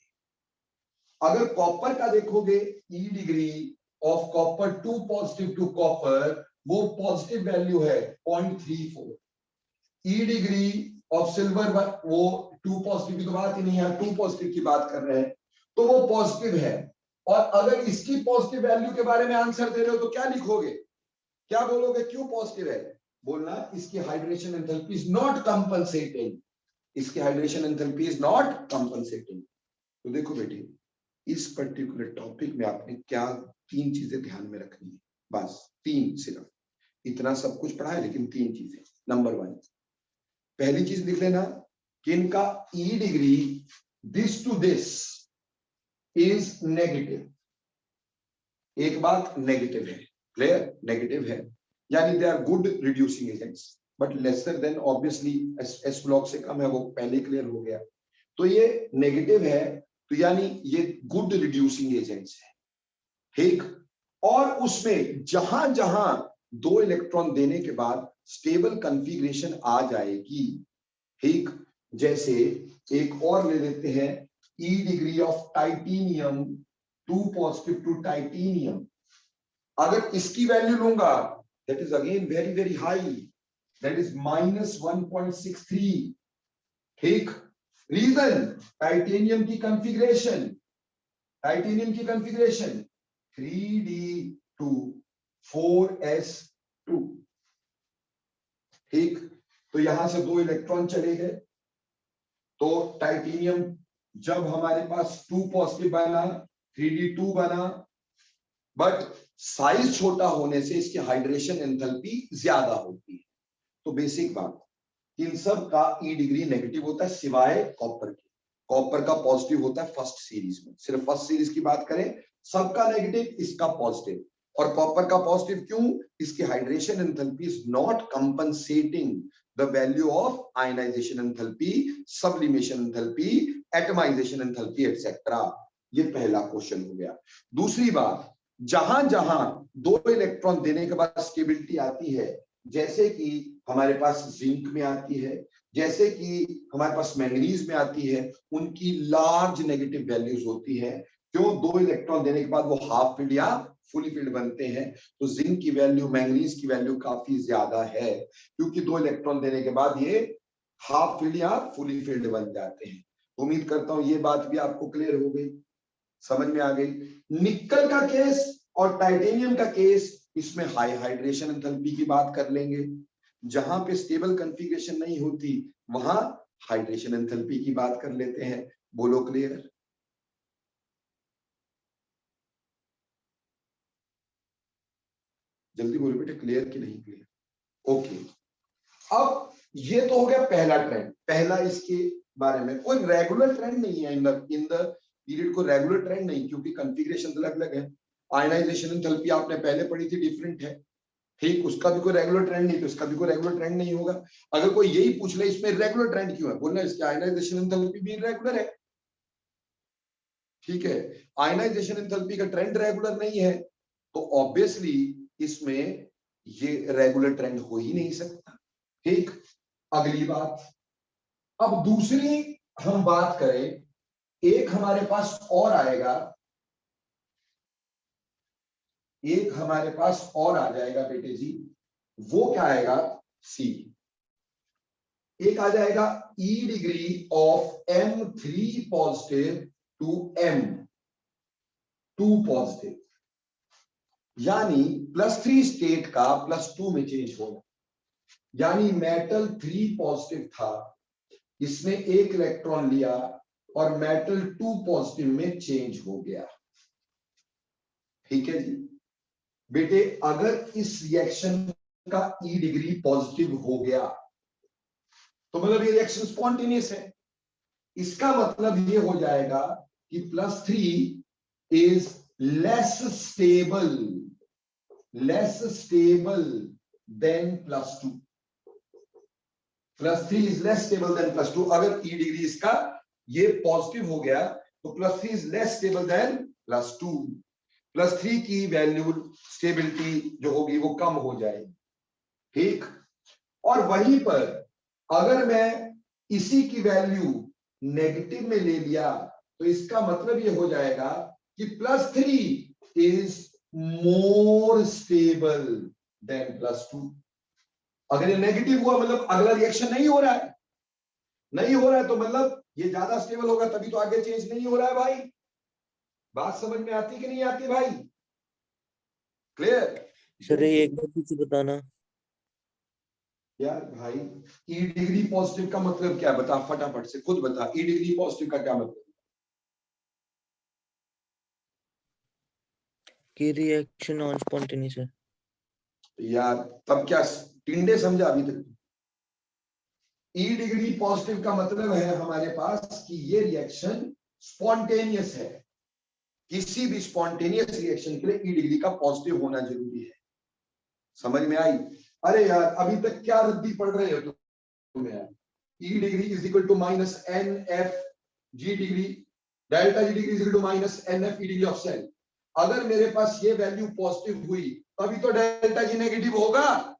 अगर कॉपर का देखोगे, E degree of copper two positive to copper, वो पॉजिटिव वैल्यू है 0.34। ई डिग्री ऑफ सिल्वर, वो 2 पॉजिटिव की तो बात ही नहीं है, 2 पॉजिटिव की बात कर रहे हैं, तो वो पॉजिटिव है। और अगर इसकी पॉजिटिव वैल्यू के बारे में आंसर दे रहे हो तो क्या लिखोगे, क्या बोलोगे, क्यों पॉजिटिव है? बोलना इसकी hydration enthalpy is not compensating, इसकी hydration enthalpy is not compensating. तो देखो बेटे, इस पर्टिकुलर टॉपिक में आपने क्या 3 चीजें ध्यान में रखनी है, बस 3 सिर्फ। इतना सब कुछ पढ़ा है लेकिन 3 चीजें। नंबर 1, पहली चीज लिख लेना कि इनका E degree this to this is negative. एक बात नेगेटिव है, क्लियर? नेगेटिव है, यानी they are good reducing agents, but lesser than obviously S block से कम है, वो पहले क्लियर हो गया। तो ये नेगेटिव है, तो यानी ये गुड रिड्यूसिंग एजेंट्स है, ठीक। और उसमें जहां जहां 2 इलेक्ट्रॉन देने के बाद स्टेबल कॉन्फ़िगरेशन आ जाएगी, ठीक। जैसे एक और ले लेते हैं, E degree of titanium 2 positive to titanium. अगर इसकी वैल्यू लूंगा, that is again very very high, that is -1.63, ठीक। रीजन, टाइटेनियम की कॉन्फ़िगरेशन, टाइटेनियम की कॉन्फ़िगरेशन 3d2 4s2, ठीक। तो यहां से 2 इलेक्ट्रॉन चले गए, तो टाइटेनियम जब हमारे पास 2 पॉजिटिव बना, 3d2 बना, बट साइज छोटा होने से इसकी हाइड्रेशन एंथैल्पी ज्यादा होती है। तो बेसिक बात, इन सब का ई डिग्री नेगेटिव होता है सिवाय कॉपर के। कॉपर का पॉजिटिव होता है फर्स्ट सीरीज में, सिर्फ फर्स्ट सीरीज की बात करें, सबका नेगेटिव, इसका पॉजिटिव। और कॉपर का पॉजिटिव क्यों? इसकी hydration enthalpy is not compensating the value of ionization enthalpy, sublimation enthalpy, atomization enthalpy etcetera. ये पहला क्वेश्चन हो गया। दूसरी बात, जहां जहां 2 इलेक्ट्रॉन देने के बाद स्टेबिलिटी आती है, जैसे कि हमारे पास जिंक में आती है, जैसे कि हमारे पास मैंगनीज में आती है, उनकी लार्ज नेगेटिव वैल्यूज होती है। क्यों? 2 इलेक्ट्रॉन देने के बाद वो हाफ फील्ड या फुली फील्ड बनते हैं। तो जिंक की वैल्यू, मैंगनीज की वैल्यू काफी ज्यादा है, क्योंकि 2 इलेक्ट्रॉन देने के बाद ये हाफ फील्ड या फुली फील्ड बन जाते हैं। उम्मीद करता हूं ये बात भी आपको क्लियर हो गई, समझ में आ गई। निकल का केस और टाइटेनियम का केस, इसमें हाई हाइड्रेशन एंथैल्पी की बात कर लेंगे। जहां पे स्टेबल कॉन्फ़िगरेशन नहीं होती, वहां हाइड्रेशन एंथैल्पी की बात कर लेते हैं। बोलो क्लियर? जल्दी बोलो बेटे, क्लियर कि नहीं क्लियर? ओके, अब ये तो हो गया पहला ट्रेंड, पहला इसके बारे में। कोई रेगुलर ट्रेंड नहीं है इन द पीरियड, को रेगुलर ट्रेंड नहीं, क्योंकि कॉन्फ़िगरेशन अलग अलग है। आयनाइजेशन एंथैल्पी आपने पहले पढ़ी थी, डिफरेंट है, ठीक। उसका भी कोई रेगुलर ट्रेंड नहीं, तो इसका भी कोई रेगुलर ट्रेंड नहीं होगा। अगर कोई यही पूछ ले इसमें रेगुलर ट्रेंड क्यों है, बोलना इसकी आयनाइजेशन एंथैल्पी भी रेगुलर है, ठीक है। आयनाइजेशन एंथैल्पी का ट्रेंड रेगुलर नहीं है, तो ऑब्वियसली इसमें ये रेगुलर ट्रेंड हो ही नहीं सकता, ठीक। अगली बात, अब दूसरी हम बात करें, एक हमारे पास और आएगा, एक हमारे पास और आ जाएगा बेटे जी, वो क्या आएगा? सी। एक आ जाएगा E degree of M3 positive to M2 positive, यानी +3 स्टेट का +2 में चेंज होगा। यानी मेटल 3 पॉजिटिव था, इसने एक इलेक्ट्रॉन लिया और मेटल 2 पॉजिटिव में चेंज हो गया। ठीक है जी बेटे, अगर इस रिएक्शन का E डिग्री पॉजिटिव हो गया तो मतलब ये रिएक्शन स्पॉन्टेनियस है। इसका मतलब ये हो जाएगा कि +3 is less stable then +2। +3 is less stable then +2। अगर E डिग्री इसका ये पॉजिटिव हो गया तो +3 इज लेस स्टेबल देन +2। +3 की वैल्यू स्टेबिलिटी जो होगी वो कम हो जाएगी। ठीक, और वहीं पर अगर मैं इसी की वैल्यू नेगेटिव में ले लिया तो इसका मतलब ये हो जाएगा कि +3 इज मोर स्टेबल देन +2। अगर ये नेगेटिव हुआ मतलब अगला रिएक्शन नहीं हो रहा है, तो मतलब ये ज्यादा स्टेबल होगा, तभी तो आगे चेंज नहीं हो रहा है भाई। बात समझ में आती कि नहीं आती भाई? क्लियर? सर ये एक बार फिर से बताना। यार भाई E डिग्री पॉजिटिव का मतलब क्या, बता फटाफट से, खुद बता। E डिग्री पॉजिटिव का क्या मतलब? कि रिएक्शन नॉन स्पॉन्टेनियस है। यार तब क्या टिंडे समझा अभी तक? E डिग्री पॉजिटिव का मतलब है हमारे पास कि ये रिएक्शन स्पॉन्टेनियस है। किसी भी स्पॉन्टेनियस रिएक्शन के लिए E डिग्री का पॉजिटिव होना जरूरी है। समझ में आई? अरे यार अभी तक क्या रद्दी पढ़ रहे हो तुम यार? E degree is equal to -NF G degree, delta G degree is equal to -NF E degree of cell. अगर मेरे पास ये वैल्यू पॉजिटिव हुई तभी तो डेल्टा G नेगेटिव होगा।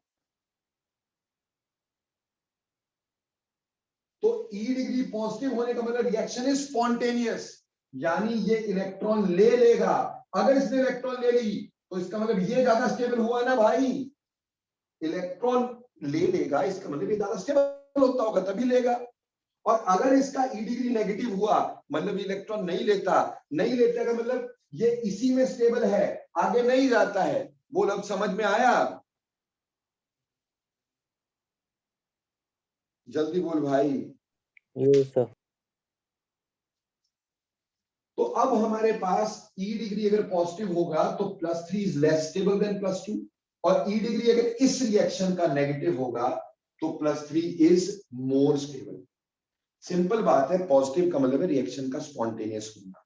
तो E डिग्री पॉजिटिव होने का मतलब रिएक्शन इज स्पॉन्टेनियस, यानी ये इलेक्ट्रॉन ले लेगा। अगर इसने इलेक्ट्रॉन ले ली तो इसका मतलब ये ज्यादा स्टेबल हुआ ना भाई। इलेक्ट्रॉन ले लेगा इसका मतलब ये ज्यादा स्टेबल होता होगा तभी लेगा। और अगर इसका E डिग्री नेगेटिव हुआ मतलब इलेक्ट्रॉन नहीं लेता का मतलब ये इसी में स्टेबल है, आगे नहीं जाता है। बोल अब समझ में आया? जल्दी बोल भाई। ये सर तो अब हमारे पास E डिग्री अगर पॉजिटिव होगा तो +3 इज लेस स्टेबल देन +2, और E डिग्री अगर इस रिएक्शन का नेगेटिव होगा तो +3 इज मोर स्टेबल। सिंपल बात है, पॉजिटिव का मतलब है रिएक्शन का स्पॉन्टेनियस होना।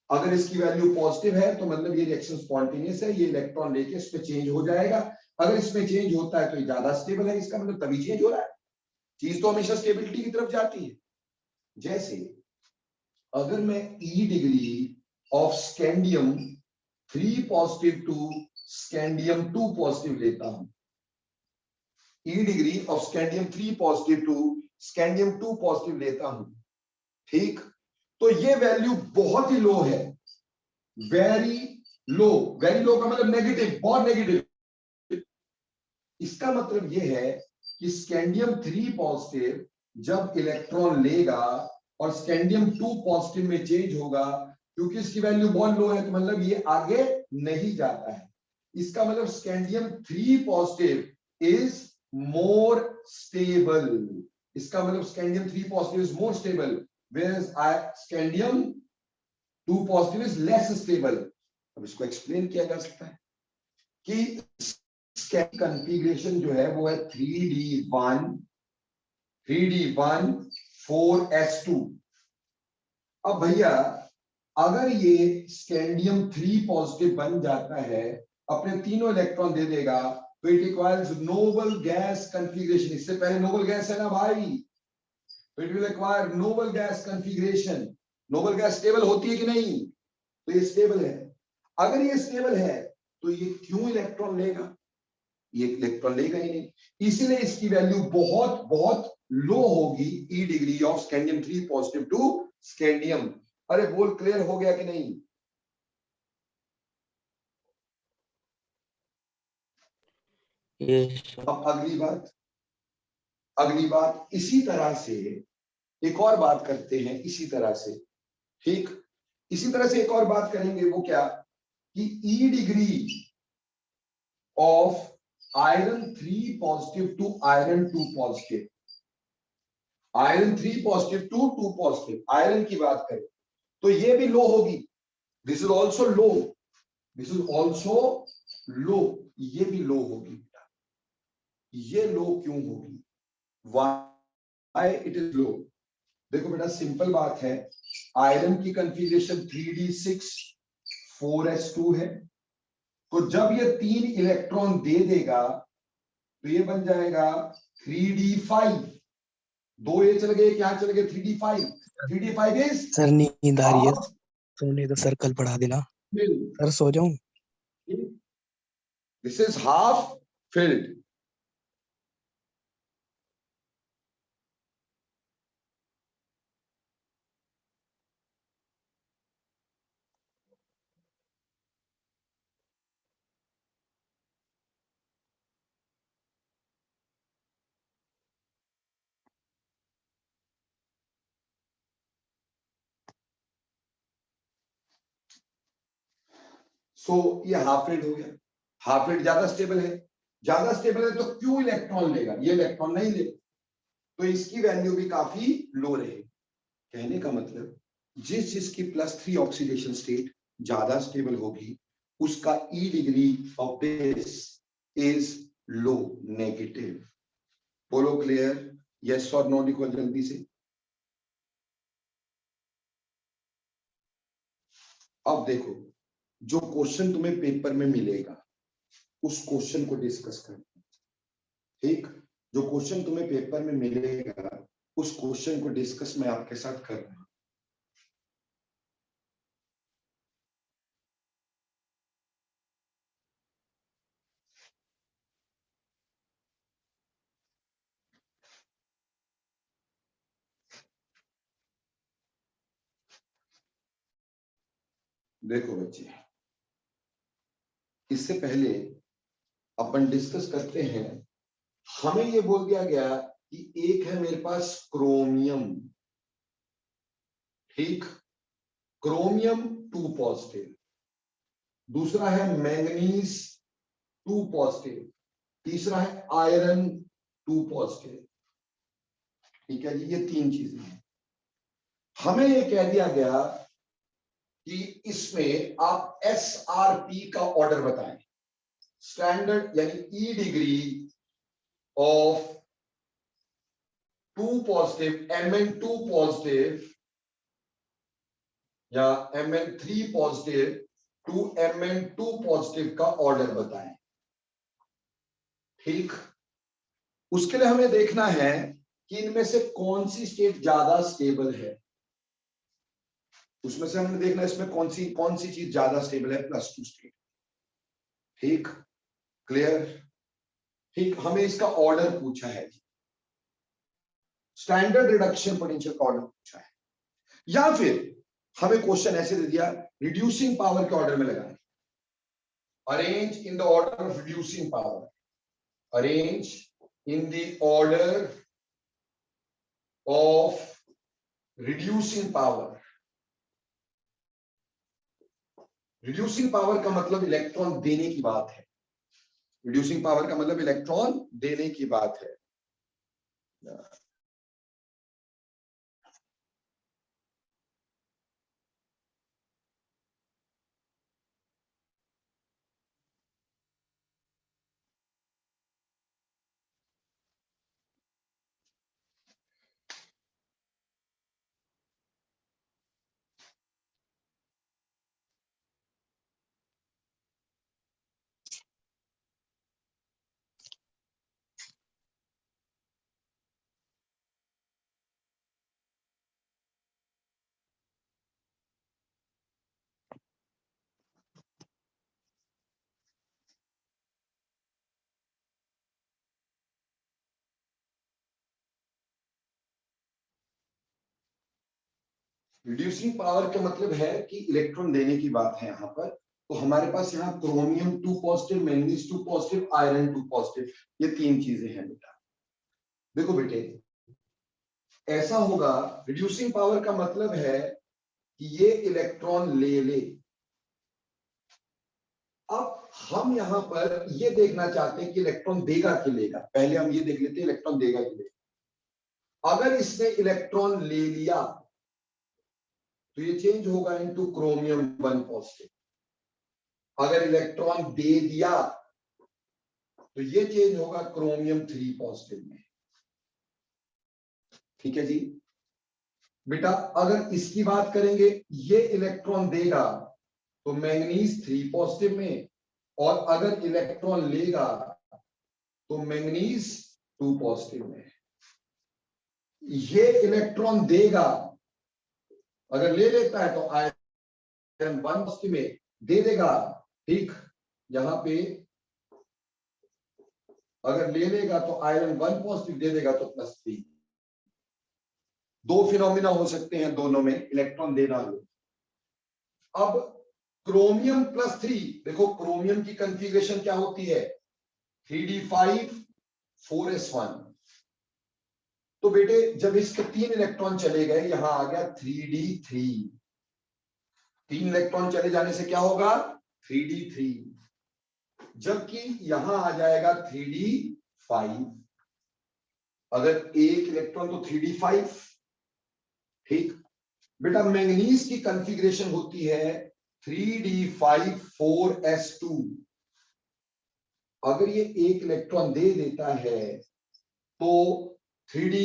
अगर इसकी वैल्यू पॉजिटिव है तो मतलब ये रिएक्शन स्पॉन्टेनियस है, ये इलेक्ट्रॉन लेके इसमें चेंज हो जाएगा। अगर इसमें चेंज होता है तो ये ज्यादा स्टेबल है, इसका मतलब तभी चेंज हो रहा है। चीज तो हमेशा स्टेबिलिटी की तरफ जाती है। जैसे अगर मैं E degree of scandium 3 positive to scandium 2 positive लेता हूं, E degree of scandium 3 positive to scandium 2 positive लेता हूं, ठीक, तो ये वैल्यू बहुत ही लो है, वेरी लो। वेरी लो का मतलब नेगेटिव, बहुत नेगेटिव। इसका मतलब ये है कि स्कैंडियम 3 पॉजिटिव जब इलेक्ट्रॉन लेगा और स्कैंडियम 2 पॉजिटिव में चेंज होगा, क्योंकि इसकी वैल्यू बहुत लो है तो मतलब ये आगे नहीं जाता है। इसका मतलब scandium 3 positive is more stable. इसका मतलब scandium 3 positive is more stable, whereas scandium 2 positive is less stable. अब इसको एक्सप्लेन किया जा सकता है कि कॉन्फ़िगरेशन जो है वो है 3d1 4s2। अब भैया अगर ये स्कैंडियम 3 पॉजिटिव बन जाता है, अपने तीनों इलेक्ट्रॉन दे देगा, तो it requires noble gas configuration. इससे पहले नोबल गैस है ना भाई, तो it will require noble gas configuration. Noble gas stable होती है कि नहीं? तो ये स्टेबल है। अगर ये स्टेबल है तो ये क्यों इलेक्ट्रॉन लेगा? ये इलेक्ट्रॉन लेगा ही नहीं, इसीलिए इसकी वैल्यू बहुत बहुत लो होगी। E degree of scandium 3 positive to scandium. अरे बोल क्लियर हो गया कि नहीं? ये अब अगली बात, अगली बात, इसी तरह से एक और बात करते हैं, इसी तरह से, ठीक, इसी तरह से एक और बात करेंगे, वो क्या कि E degree of iron 3 positive to iron 2 positive, iron 3 positive to 2 positive, iron की बात करें तो ये भी लो होगी, this is also low, this is also low, ये भी लो होगी। ये लो क्यों होगी, व्हाई इट इज लो? देखो बेटा सिंपल बात है, आयरन की कन्फिगरेशन 3d6 4s2 है, तो जब ये 3 इलेक्ट्रॉन दे देगा तो ये बन जाएगा 3d5, 2 ये चल गए, क्या चल गए 3d5, 3d5 इज सर नींद आ रही है, सोने तो सर कल पढ़ा देना। सर सो जाऊं? This is half filled. So ये हाफ फिल्ड हो गया, हाफ फिल्ड ज्यादा स्टेबल है, ज्यादा स्टेबल है तो क्यों इलेक्ट्रॉन लेगा, ये इलेक्ट्रॉन नहीं ले, तो इसकी वैल्यू भी काफी लो रहे। कहने का मतलब जिस जिसकी +3 ऑक्सीडेशन स्टेट ज्यादा स्टेबल होगी उसका E degree of this is low, negative. बोलो क्लियर, यस और नो लिखो जल्दी से। अब देखो जो क्वेश्चन तुम्हें पेपर में मिलेगा उस क्वेश्चन को डिस्कस करते हैं, ठीक, जो क्वेश्चन तुम्हें पेपर में मिलेगा उस क्वेश्चन को डिस्कस मैं आपके साथ कर रहा हूं। देखो बच्चे, इससे पहले अपन डिस्कस करते हैं, हमें ये बोल दिया गया कि एक है मेरे पास क्रोमियम, ठीक, क्रोमियम 2 पॉजिटिव, दूसरा है मैंगनीज 2 पॉजिटिव, तीसरा है आयरन 2 पॉजिटिव, ठीक है जी, ये 3 चीजें हैं। हमें ये कह दिया गया कि इसमें आप SRP का ऑर्डर बताएं, स्टैंडर्ड यानी E degree of 2 positive Mn2 positive या Mn3 positive to Mn2 positive का ऑर्डर बताएं, ठीक। उसके लिए हमें देखना है कि इनमें से कौन सी स्टेट ज्यादा स्टेबल है, उसमें से हमने देखना है इसमें कौन सी चीज ज्यादा स्टेबल है, +2 स्टेट, ठीक, क्लियर, ठीक। हमें इसका ऑर्डर पूछा है, स्टैंडर्ड रिडक्शन पोटेंशियल का ऑर्डर पूछा है, या फिर हमें क्वेश्चन ऐसे दे दिया रिड्यूसिंग पावर के ऑर्डर में लगाएं, arrange in the order of reducing power, arrange in the order of reducing power. Reducing power का मतलब इलेक्ट्रॉन देने की बात है, रिड्यूसिंग पावर का मतलब इलेक्ट्रॉन देने की बात है। रिड्यूसिंग पावर का मतलब है कि इलेक्ट्रॉन देने की बात है यहाँ पर, तो हमारे पास यहाँ chromium 2 positive, manganese 2 positive, iron 2 positive, ये 3 चीजें हैं बेटा। देखो बेटे, ऐसा होगा, रिड्यूसिंग पावर का मतलब है कि ये इलेक्ट्रॉन ले ले। अब हम यहां पर ये देखना चाहते हैं कि इलेक्ट्रॉन देगा कि लेगा। पहले हम ये देख लेते हैं इलेक्ट्रॉन देगा कि लेगा। अगर इसने इलेक्ट्रॉन ले लिया तो ये चेंज होगा इनटू क्रोमियम 1 पॉजिटिव। अगर इलेक्ट्रॉन दे दिया तो ये चेंज होगा क्रोमियम 3 पॉजिटिव में। ठीक है जी बेटा, अगर इसकी बात करेंगे, ये इलेक्ट्रॉन देगा तो मैंगनीज 3 पॉजिटिव में, और अगर इलेक्ट्रॉन लेगा तो मैंगनीज 2 पॉजिटिव में। ये इलेक्ट्रॉन देगा, अगर ले लेता है तो आयरन 1 पॉजिटिव में दे देगा। ठीक, यहां पे अगर ले लेगा तो आयरन 1 पॉजिटिव दे देगा तो +3। दो फिनोमिना हो सकते हैं दोनों में, इलेक्ट्रॉन देना लो। अब क्रोमियम +3, देखो क्रोमियम की कॉन्फ़िगरेशन क्या होती है, 3d5 4s1। तो बेटे जब इसके 3 इलेक्ट्रॉन चले गए, यहां आ गया 3d3। 3 इलेक्ट्रॉन चले जाने से क्या होगा, 3d3, जबकि यहां आ जाएगा 3d5। अगर एक इलेक्ट्रॉन तो 3d5। ठीक बेटा, मैंगनीज की कॉन्फ़िगरेशन होती है 3d5 4s2। अगर ये एक इलेक्ट्रॉन दे देता है तो 3d,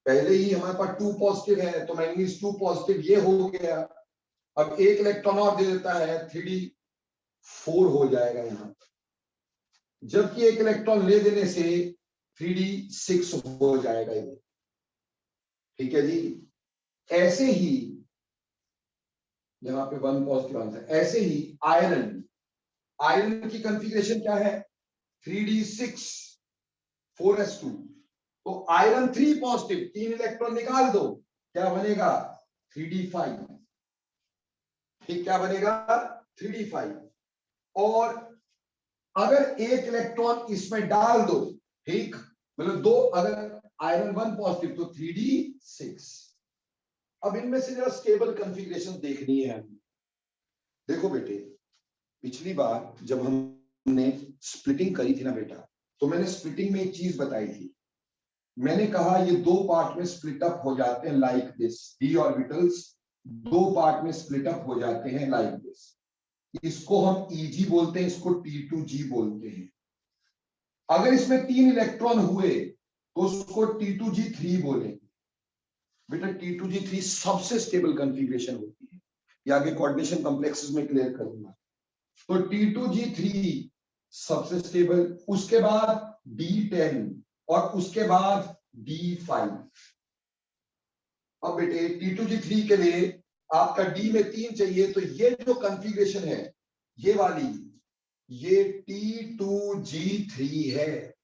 पहले ही हमारे पास 2 पॉजिटिव है तो मैंगनीज 2 पॉजिटिव ये हो गया। अब एक इलेक्ट्रॉन और दे देता है 3d4 हो जाएगा यहां, जबकि एक इलेक्ट्रॉन ले देने से 3d6 हो जाएगा ये। ठीक है जी, ऐसे ही यहां पे 1 पॉजिटिव आंसर। ऐसे ही आयरन की कॉन्फ़िगरेशन क्या है, 3d6 4s2। तो आयरन 3 पॉजिटिव, 3 इलेक्ट्रॉन निकाल दो, क्या बनेगा 3d5। ठीक, क्या बनेगा 3d5। और अगर एक इलेक्ट्रॉन इसमें डाल दो, ठीक, मतलब दो, अगर आयरन 1 पॉजिटिव तो 3d6। अब इनमें से जरा स्टेबल कॉन्फ़िगरेशन देखनी है हमें। देखो बेटे, पिछली बार जब हमने स्प्लिटिंग करी थी ना बेटा, तो मैंने स्प्लिटिंग में एक चीज बताई थी। मैंने कहा ये 2 पार्ट में स्प्लिट अप हो जाते हैं like this. d orbitals 2 part में स्प्लिट अप हो जाते हैं लाइक दिस। इसको हम Eg बोलते हैं, इसको T2G बोलते हैं। अगर इसमें 3 इलेक्ट्रॉन हुए तो उसको T2G3 बोलेंगे। बेटा T2G3 सबसे स्टेबल कॉन्फ़िगरेशन होती है, ये आगे कोऑर्डिनेशन कॉम्प्लेक्सेस में क्लियर करूंगा। तो T2G3 सबसे स्टेबल, उसके बाद D10 और उसके बाद D5। अब बेटे T2G3 के लिए आपका D में 3 चाहिए, तो ये जो कॉन्फ़िगरेशन है ये वाली, ये T2G3 है,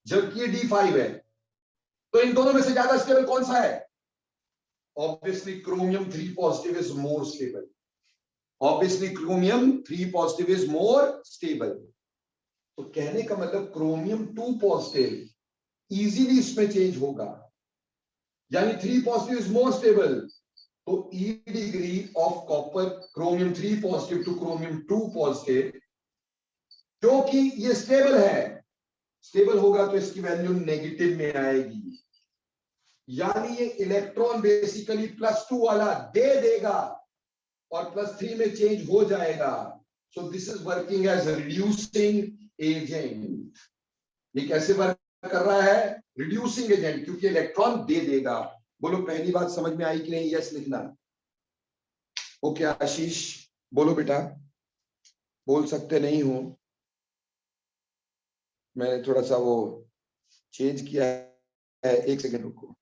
जबकि ये D5 है। तो इन दोनों में से ज्यादा स्टेबल कौन सा है? Obviously chromium 3 positive is more stable. Obviously chromium 3 positive is more stable. तो कहने का मतलब क्रोमियम 2 पॉजिटिव इजीली इसमें चेंज होगा, यानी 3 पॉजिटिव इज मोर स्टेबल। तो E degree of copper chromium 3 positive to chromium 2 positive, क्योंकि ये स्टेबल है, स्टेबल होगा तो इसकी वैल्यू नेगेटिव में आएगी, यानी ये इलेक्ट्रॉन बेसिकली +2 वाला दे देगा और +3 में चेंज हो जाएगा। So this is working as reducing agent. ये कैसे वर्क कर रहा है? रिड्यूसिंग एजेंट, क्योंकि इलेक्ट्रॉन दे देगा। बोलो पहली बात समझ में आई कि नहीं? यस लिखना। ओके आशीष बोलो बेटा, बोल सकते नहीं हो, मैंने थोड़ा सा वो चेंज किया है, 1 सेकेंड रुको।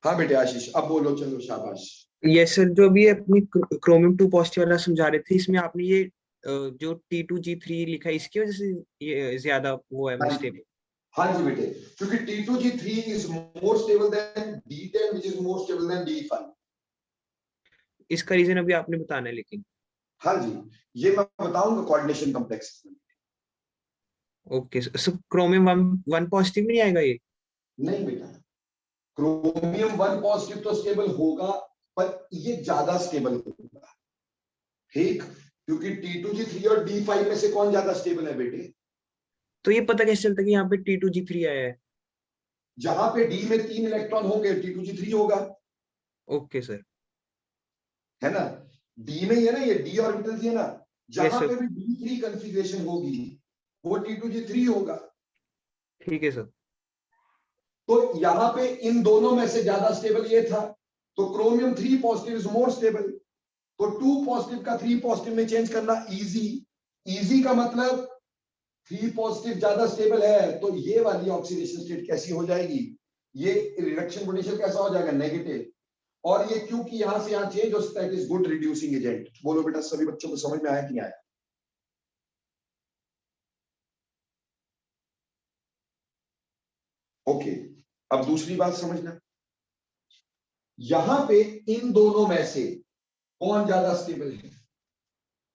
हाँ बेटे आशीष अब बोलो, चलो शाबाश। यस सर, जो भी अपनी क्रोमियम 2 पॉजिटिव वाला समझा रहे थे, इसमें आपने ये जो T2G3 लिखा है, इसकी वजह से ये ज्यादा वो है स्टेबल। हाँ जी बेटे, क्योंकि T2G3 is more stable than D10 which is more stable than D5। इसका रीजन अभी आपने बताना है लेकिन। हाँ जी, ये मैं बताऊंगा कोऑर्डिनेशन कॉम्प्लेक्स में। Okay sir, chromium one positive नहीं आएगा ये? नहीं बेटा, क्रोमियम 1 पॉजिटिव तो स्टेबल होगा, पर ये ज्यादा स्टेबल होगा, ठीक, क्योंकि T2G3 और D5 में से कौन ज्यादा स्टेबल है बेटे? तो ये पता कैसे चलता है कि यहाँ पे T2G3 आया है? जहां पे D में 3 इलेक्ट्रॉन होंगे T2G3 होगा, ओके सर। है ना? D में ही है ना, ये D ऑर्बिटल है ना, यस जहां सर, पे भी D3 कॉन्फ़िगरेशन होगी वो T2G3 होगा। ठीक है सर। तो यहां पे इन दोनों में से ज्यादा स्टेबल ये था, तो chromium 3 positive is more stable. तो 2 पॉजिटिव का 3 पॉजिटिव में चेंज करना इजी, इजी का मतलब 3 पॉजिटिव ज्यादा स्टेबल है, तो ये वाली ऑक्सीडेशन स्टेट कैसी हो जाएगी, ये रिडक्शन पोटेंशियल कैसा हो जाएगा, नेगेटिव। और ये क्योंकि यहां से यहां चेंज हो सकता है, it is good reducing agent. बोलो बेटा, सभी बच्चों को समझ में आया कि नहीं आया? ओके, अब दूसरी बात समझना, यहां पे इन दोनों में से कौन ज्यादा स्टेबल है?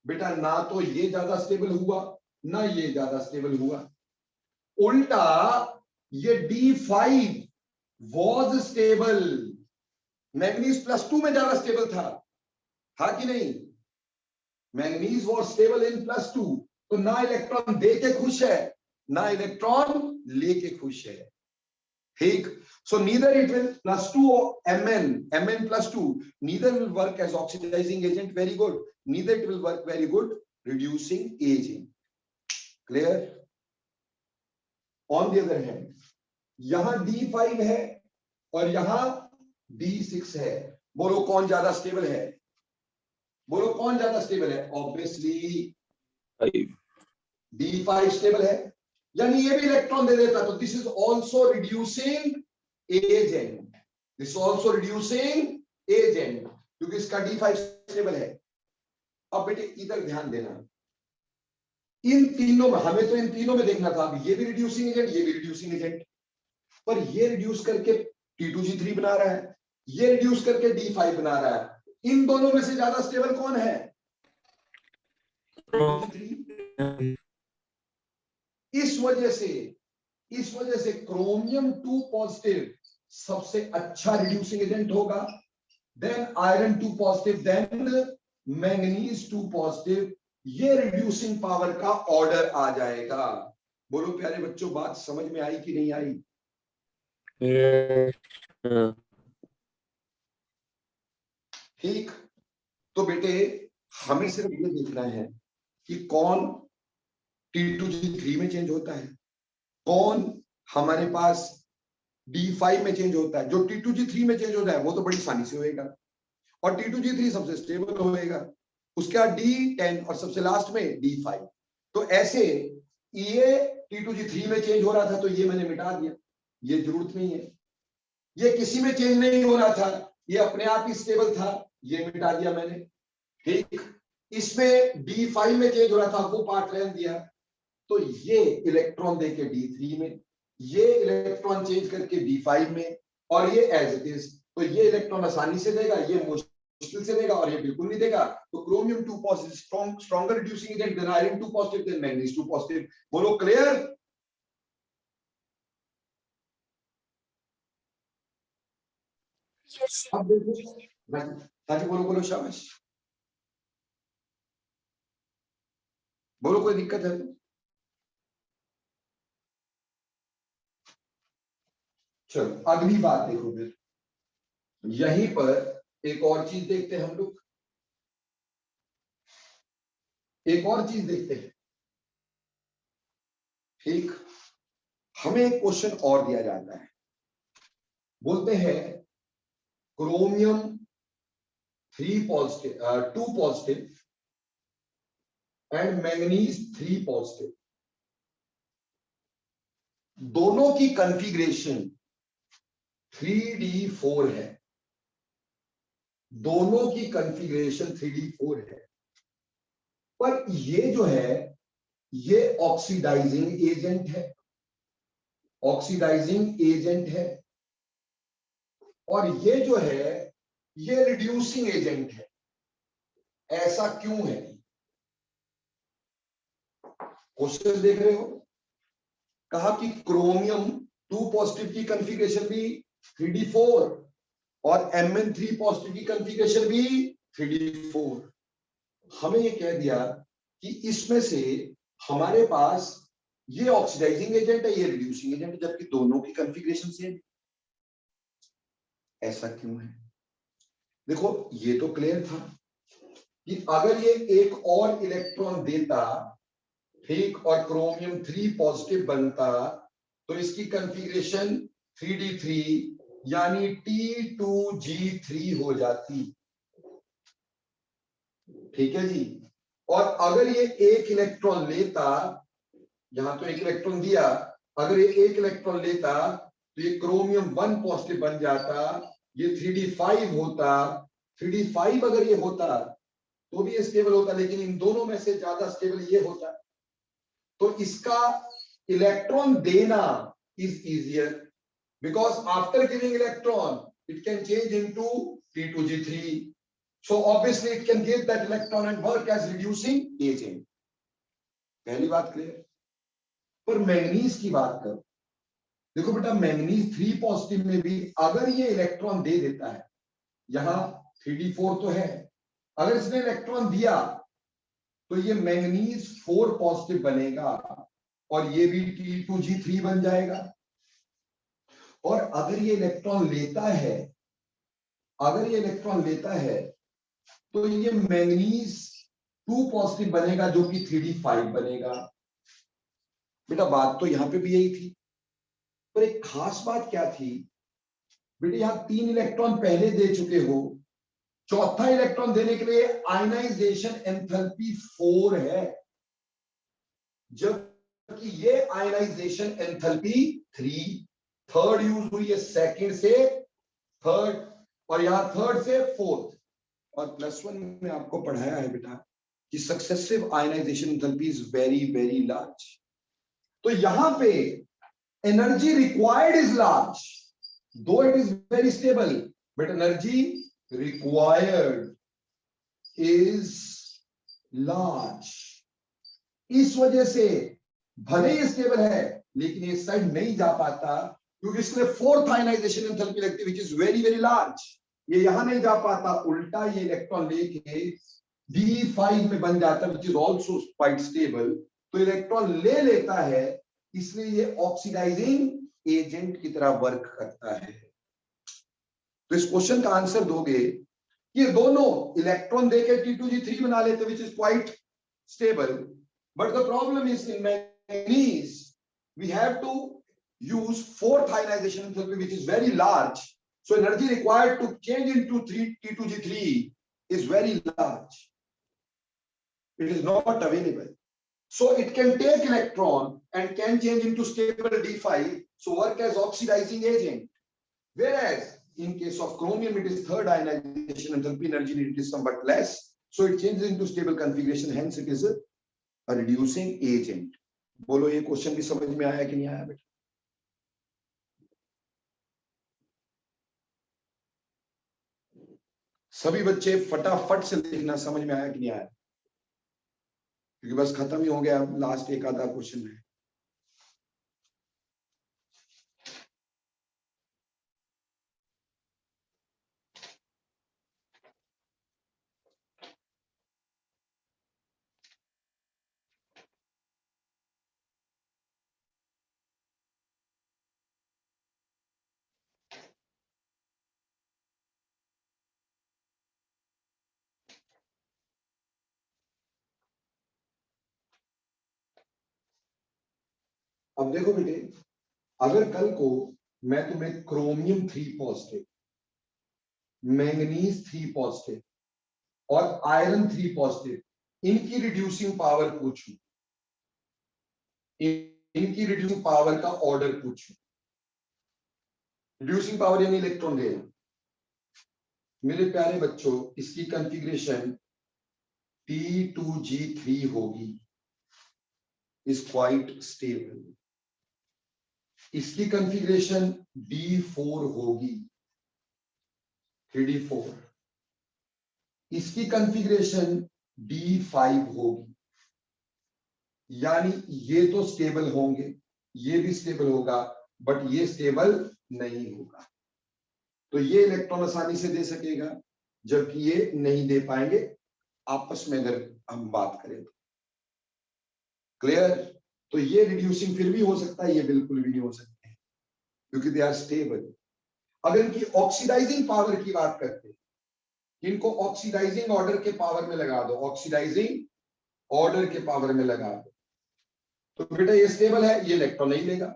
बेटा ना तो ये ज्यादा स्टेबल हुआ, ना ये ज्यादा स्टेबल हुआ, उल्टा ये D5 वॉज स्टेबल, मैग्नीज +2 में ज्यादा स्टेबल था, हा कि नहीं? मैग्नीज वॉज स्टेबल इन +2, तो ना इलेक्ट्रॉन दे के खुश है, ना इलेक्ट्रॉन लेके खुश है, ठीक। So neither it will +2 or Mn +2, neither will work as oxidizing agent very good, neither it will work very good reducing agent. Clear? On the other hand, यहां D5 है और यहां D6 है, बोलो कौन ज्यादा स्टेबल है? बोलो कौन ज्यादा स्टेबल है? ऑब्वियसली D5 स्टेबल है, यानी ये भी इलेक्ट्रॉन दे देता, तो this is also reducing agent, this also reducing agent, क्योंकि इसका D5 स्टेबल है। अब बेटे इधर ध्यान देना, इन तीनों में, हमें तो इन तीनों में देखना था, ये भी रिड्यूसिंग एजेंट, ये भी रिड्यूसिंग एजेंट, पर ये रिड्यूस करके T2G3 बना रहा है, ये रिड्यूस करके D5 बना रहा है, इन दोनों में से ज्यादा स्टेबल कौन है? T2G3। इस वजह से क्रोमियम 2 पॉजिटिव सबसे अच्छा रिड्यूसिंग एजेंट होगा, then iron 2 positive, then manganese 2 positive, ये रिड्यूसिंग पावर का ऑर्डर आ जाएगा। बोलो प्यारे बच्चों, बात समझ में आई कि नहीं आई? यस ठीक, तो बेटे हमें सिर्फ ये देखना है कि कौन T2G3 में चेंज होता है, कौन हमारे पास D5 में चेंज होता है। जो T2G3 में चेंज होता है वो तो बड़ी आसानी से होएगा, और T2G3 सबसे स्टेबल होएगा, उसके बाद D10 और सबसे लास्ट में D5। तो ऐसे ये T2G3 में चेंज हो रहा था, तो ये मैंने मिटा दिया, ये जरूरत नहीं है। ये किसी में चेंज नहीं हो रहा था, ये अपने आप ही स्टेबल था, ये मिटा दिया मैंने, ठीक। इसमें D5 में चेंज हो रहा था, वो पार्ट रहने दिया, तो ये इलेक्ट्रॉन देके D3 में, ये इलेक्ट्रॉन चेंज करके D5 में, और ये एज इट इज। तो ये इलेक्ट्रॉन आसानी से देगा, ये मुश्किल से देगा, और ये बिल्कुल नहीं देगा। तो chromium 2 positive stronger reducing agent than iron 2 positive than manganese 2 positive. बोलो क्लियर? अब देखो, हाँ जी, बोलो बोलो, शाबाश, बोलो, कोई दिक्कत है? चलो अगली बात देखो, फिर यहीं पर एक और चीज देखते हैं हम लोग, एक और चीज देखते हैं, ठीक। हमें एक क्वेश्चन और दिया जाता है, बोलते हैं chromium 2 positive and manganese 3 positive, दोनों की कॉन्फ़िगरेशन 3d4 है, दोनों की कॉन्फ़िगरेशन 3d4 है, पर ये जो है ये ऑक्सीडाइजिंग एजेंट है, ऑक्सीडाइजिंग एजेंट है, और ये जो है ये रिड्यूसिंग एजेंट है। ऐसा क्यों है? क्वेश्चन देख रहे हो, कहा कि क्रोमियम 2 पॉजिटिव की कॉन्फ़िगरेशन भी 3d4 और Mn3 पॉजिटिव की कॉन्फ़िगरेशन भी 3d4। हमें ये कह दिया कि इसमें से हमारे पास ये ऑक्सीडाइजिंग एजेंट है, ये रिड्यूसिंग एजेंट, जबकि दोनों की कॉन्फ़िगरेशन सेम। ऐसा क्यों है? देखो ये तो क्लियर था कि अगर ये एक और इलेक्ट्रॉन देता, ठीक, और क्रोमियम 3 पॉजिटिव बनता, तो इसकी कॉन्फ़िगरेशन 3d3 यानी T2G3 हो जाती। ठीक है जी। और अगर ये एक इलेक्ट्रॉन लेता, यहां तो एक इलेक्ट्रॉन दिया, अगर ये एक इलेक्ट्रॉन लेता तो ये क्रोमियम 1 पॉजिटिव बन जाता, ये 3d5 होता। 3d5 अगर ये होता तो भी ये स्टेबल होता, लेकिन इन दोनों में से ज्यादा स्टेबल ये होता। तो इसका इलेक्ट्रॉन देना is easier, because after giving electron it can change into T2G3, so obviously it can give that electron and work as reducing agent। पहली बात क्लियर। पर मैंगनीज की बात करो, देखो बेटा मैंगनीज 3 पॉजिटिव में भी अगर ये इलेक्ट्रॉन दे देता है, यहां 3d4 तो है, अगर इसने इलेक्ट्रॉन दिया तो ये मैंगनीज 4 पॉजिटिव बनेगा और ये भी T2G3 बन जाएगा। और अगर ये इलेक्ट्रॉन लेता है, अगर ये इलेक्ट्रॉन लेता है तो ये मैंगनीज 2 पॉजिटिव बनेगा जो कि 3d5 बनेगा। बेटा बात तो यहां पे भी यही थी, पर एक खास बात क्या थी बेटा, यहां 3 इलेक्ट्रॉन पहले दे चुके हो, चौथा इलेक्ट्रॉन देने के लिए आयनाइजेशन एंथैल्पी 4 है, जबकि ये आयनाइजेशन एंथैल्पी 3। थर्ड यूज हुई है सेकंड से थर्ड, और यहां थर्ड से फोर्थ। और +1 में आपको पढ़ाया है बेटा कि successive ionization enthalpy is very very large. तो यहां पे energy required is large, though it is very stable, but energy required is large. इस वजह से भले ही स्टेबल है लेकिन ये साइड नहीं जा पाता, क्योंकि इसने फोर्थ आयनाइजेशन एंथैल्पी लगती है which is very very large. ये यहां नहीं जा पाता, उल्टा ये इलेक्ट्रॉन लेके D5 में बन जाता, which is also quite stable. तो इलेक्ट्रॉन ले लेता है, इसलिए ये ऑक्सीडाइजिंग एजेंट की तरह वर्क करता है। तो इस क्वेश्चन का आंसर दोगे कि दोनों इलेक्ट्रॉन देके T2G3 बना लेते, which is quite stable, but the problem is in manganese we have to use 4th ionization enthalpy which is very large, so energy required to change into T2G3 is very large, it is not available, so it can take electron and can change into stable D5, so work as oxidizing agent, whereas in case of chromium it is 3rd ionization enthalpy, energy needed is somewhat less, so it changes into stable configuration, hence it is a reducing agent। बोलो ये question भी समझ में आया कि नहीं आया बेटा? सभी बच्चे फटाफट से लिखना, समझ में आया कि नहीं आया? क्योंकि बस खत्म ही हो गया, लास्ट एक आधा क्वेश्चन है। अब देखो बेटे, अगर कल को मैं तुम्हें क्रोमियम 3 पॉजिटिव, मैंगनीज 3 पॉजिटिव और आयरन 3 पॉजिटिव, इनकी रिड्यूसिंग पावर पूछूं, इनकी रिड्यूसिंग पावर का ऑर्डर पूछूं, रिड्यूसिंग पावर यानी इलेक्ट्रॉन देना, मेरे प्यारे बच्चों इसकी कॉन्फ़िगरेशन T2G3 होगी, is quite stable। इसकी कॉन्फ़िगरेशन D4 होगी, 3D4। इसकी कॉन्फ़िगरेशन D5 होगी। यानी ये तो स्टेबल होंगे, ये भी स्टेबल होगा, बट ये स्टेबल नहीं होगा। तो ये इलेक्ट्रॉन आसानी से दे सकेगा, जबकि ये नहीं दे पाएंगे आपस में अगर हम बात करें तो। क्लियर? तो ये रिड्यूसिंग फिर भी हो सकता है, ये बिल्कुल भी नहीं हो सकते क्योंकि दे आर स्टेबल। अगर इनकी ऑक्सीडाइजिंग पावर की बात करते हैं, इनको ऑक्सीडाइजिंग ऑर्डर के पावर में लगा दो, ऑक्सीडाइजिंग ऑर्डर के पावर में लगा दो, तो बेटा ये स्टेबल है, ये इलेक्ट्रॉन नहीं लेगा।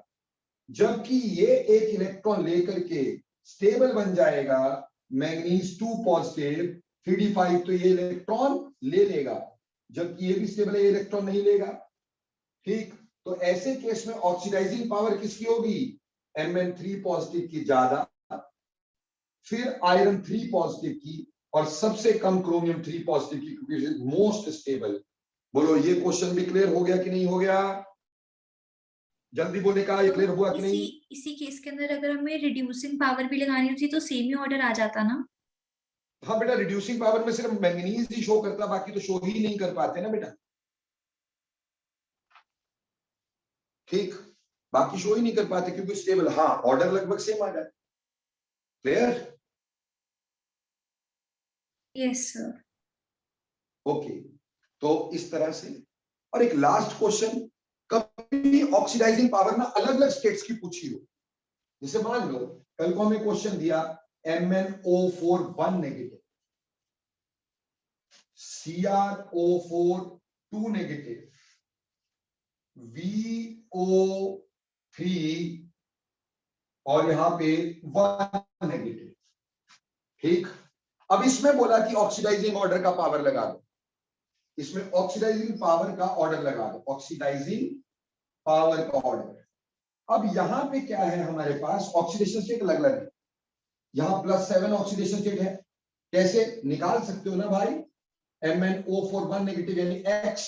जबकि ये एक इलेक्ट्रॉन लेकर के स्टेबल बन जाएगा, मैंगनीज 2 पॉजिटिव 3d5, तो ये इलेक्ट्रॉन ले लेगा, जबकि ये भी स्टेबल है, ये इलेक्ट्रॉन नहीं लेगा। ठीक, तो ऐसे केस में ऑक्सीडाइजिंग पावर किसकी होगी? Mn3 पॉजिटिव की ज्यादा, फिर आयरन 3 पॉजिटिव की, और सबसे कम क्रोमियम 3 पॉजिटिव की, क्योंकि मोस्ट स्टेबल। बोलो ये क्वेश्चन भी क्लियर हो गया कि नहीं हो गया? जल्दी बोले का ये क्लियर हुआ कि नहीं? इसी केस के अंदर अगर हमें रिड्यूसिंग पावर भी लगानी होती तो सेम ही ऑर्डर आ जाता ना? हाँ बेटा, रिड्यूसिंग पावर में सिर्फ मैंगनीज ही शो करता, बाकी तो शो ही नहीं कर पाते ना बेटा। ठीक, बाकी शो ही नहीं कर पाते क्योंकि स्टेबल। हाँ, ऑर्डर लगभग सेम आ जाए। क्लियर? Yes sir. ओके, तो इस तरह से। और एक लास्ट क्वेश्चन, कभी ऑक्सीडाइजिंग पावर ना अलग अलग स्टेट्स की पूछी हो, जैसे मान लो कल को हमें क्वेश्चन दिया MnO4 1 negative, CrO4 2 negative, VO3 और यहां पे 1 नेगेटिव। ठीक, अब इसमें बोला कि ऑक्सीडाइजिंग ऑर्डर का पावर लगा दो, इसमें ऑक्सीडाइजिंग पावर का ऑर्डर लगा दो, ऑक्सीडाइजिंग पावर का ऑर्डर। अब यहां पे क्या है हमारे पास, ऑक्सीडेशन स्टेट अलग अलग है, यहां +7 ऑक्सीडेशन स्टेट है। कैसे निकाल सकते हो ना भाई, MnO4 1 नेगेटिव यानी X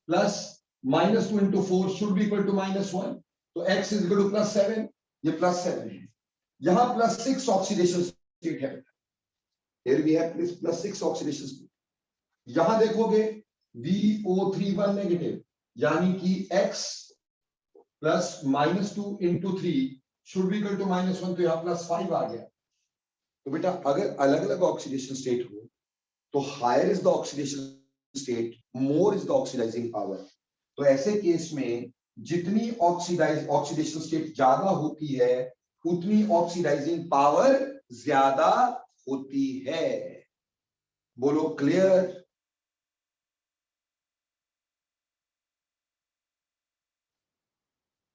plus -2 into 4 should be equal to -1, तो X इज इक्वल टू +7, ये +7 है। यहां +6 ऑक्सीडेशन स्टेट है, here we have +6 oxidation state. यहां देखोगे VO3 1 नेगेटिव यानी कि X plus -2 into 3 should be equal to -1, तो यहां +5 आ गया। तो बेटा अगर अलग अलग ऑक्सीडेशन स्टेट हो तो higher is the oxidation state, more is the oxidizing power. तो ऐसे केस में जितनी ऑक्सीडेशन स्टेट ज्यादा होती है उतनी ऑक्सीडाइजिंग पावर ज्यादा होती है। बोलो क्लियर?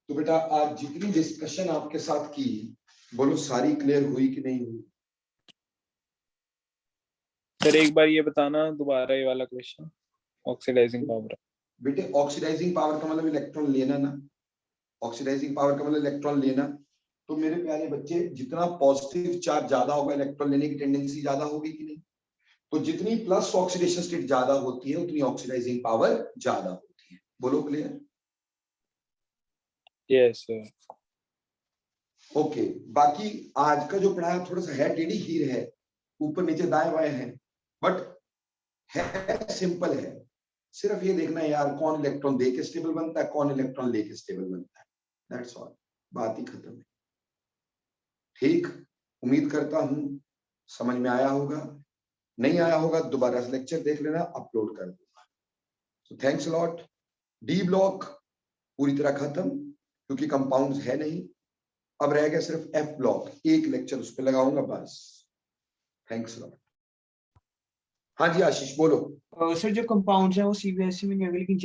तो बेटा आज जितनी डिस्कशन आपके साथ की, बोलो सारी क्लियर हुई कि नहीं हुई? सर एक बार ये बताना दोबारा ये वाला क्वेश्चन, ऑक्सीडाइजिंग पावर। बेटे ऑक्सीडाइजिंग पावर का मतलब इलेक्ट्रॉन लेना ना, ऑक्सीडाइजिंग पावर का मतलब इलेक्ट्रॉन लेना। तो मेरे प्यारे बच्चे, जितना पॉजिटिव चार्ज ज्यादा होगा इलेक्ट्रॉन लेने की टेंडेंसी ज्यादा होगी कि नहीं? तो जितनी प्लस ऑक्सीडेशन स्टेट ज्यादा होती है उतनी ऑक्सीडाइजिंग पावर ज्यादा होती है। बोलो क्लियर? Yes sir. ओके, बाकी आज का जो पढ़ाया थोड़ा सा है टेढ़ी खीर है, ऊपर नीचे दाएं बाएं है, बट है सिंपल है। सिर्फ ये देखना है यार, कौन इलेक्ट्रॉन दे के स्टेबल बनता है, कौन इलेक्ट्रॉन लेके स्टेबल बनता है, दैट्स ऑल, बात ही खत्म है। ठीक, उम्मीद करता हूं समझ में आया होगा। नहीं आया होगा दोबारा से लेक्चर देख लेना, अपलोड कर दूंगा। So thanks a lot. D block पूरी तरह खत्म क्योंकि कंपाउंड्स है नहीं, अब रह गया सिर्फ F ब्लॉक, एक लेक्चर उस पर लगाऊंगा बस। Thanks lot. हाँ जी आशीष बोलो। सर जो कंपाउंड्स हैं वो CBSE में नहीं होंगे, लेकिन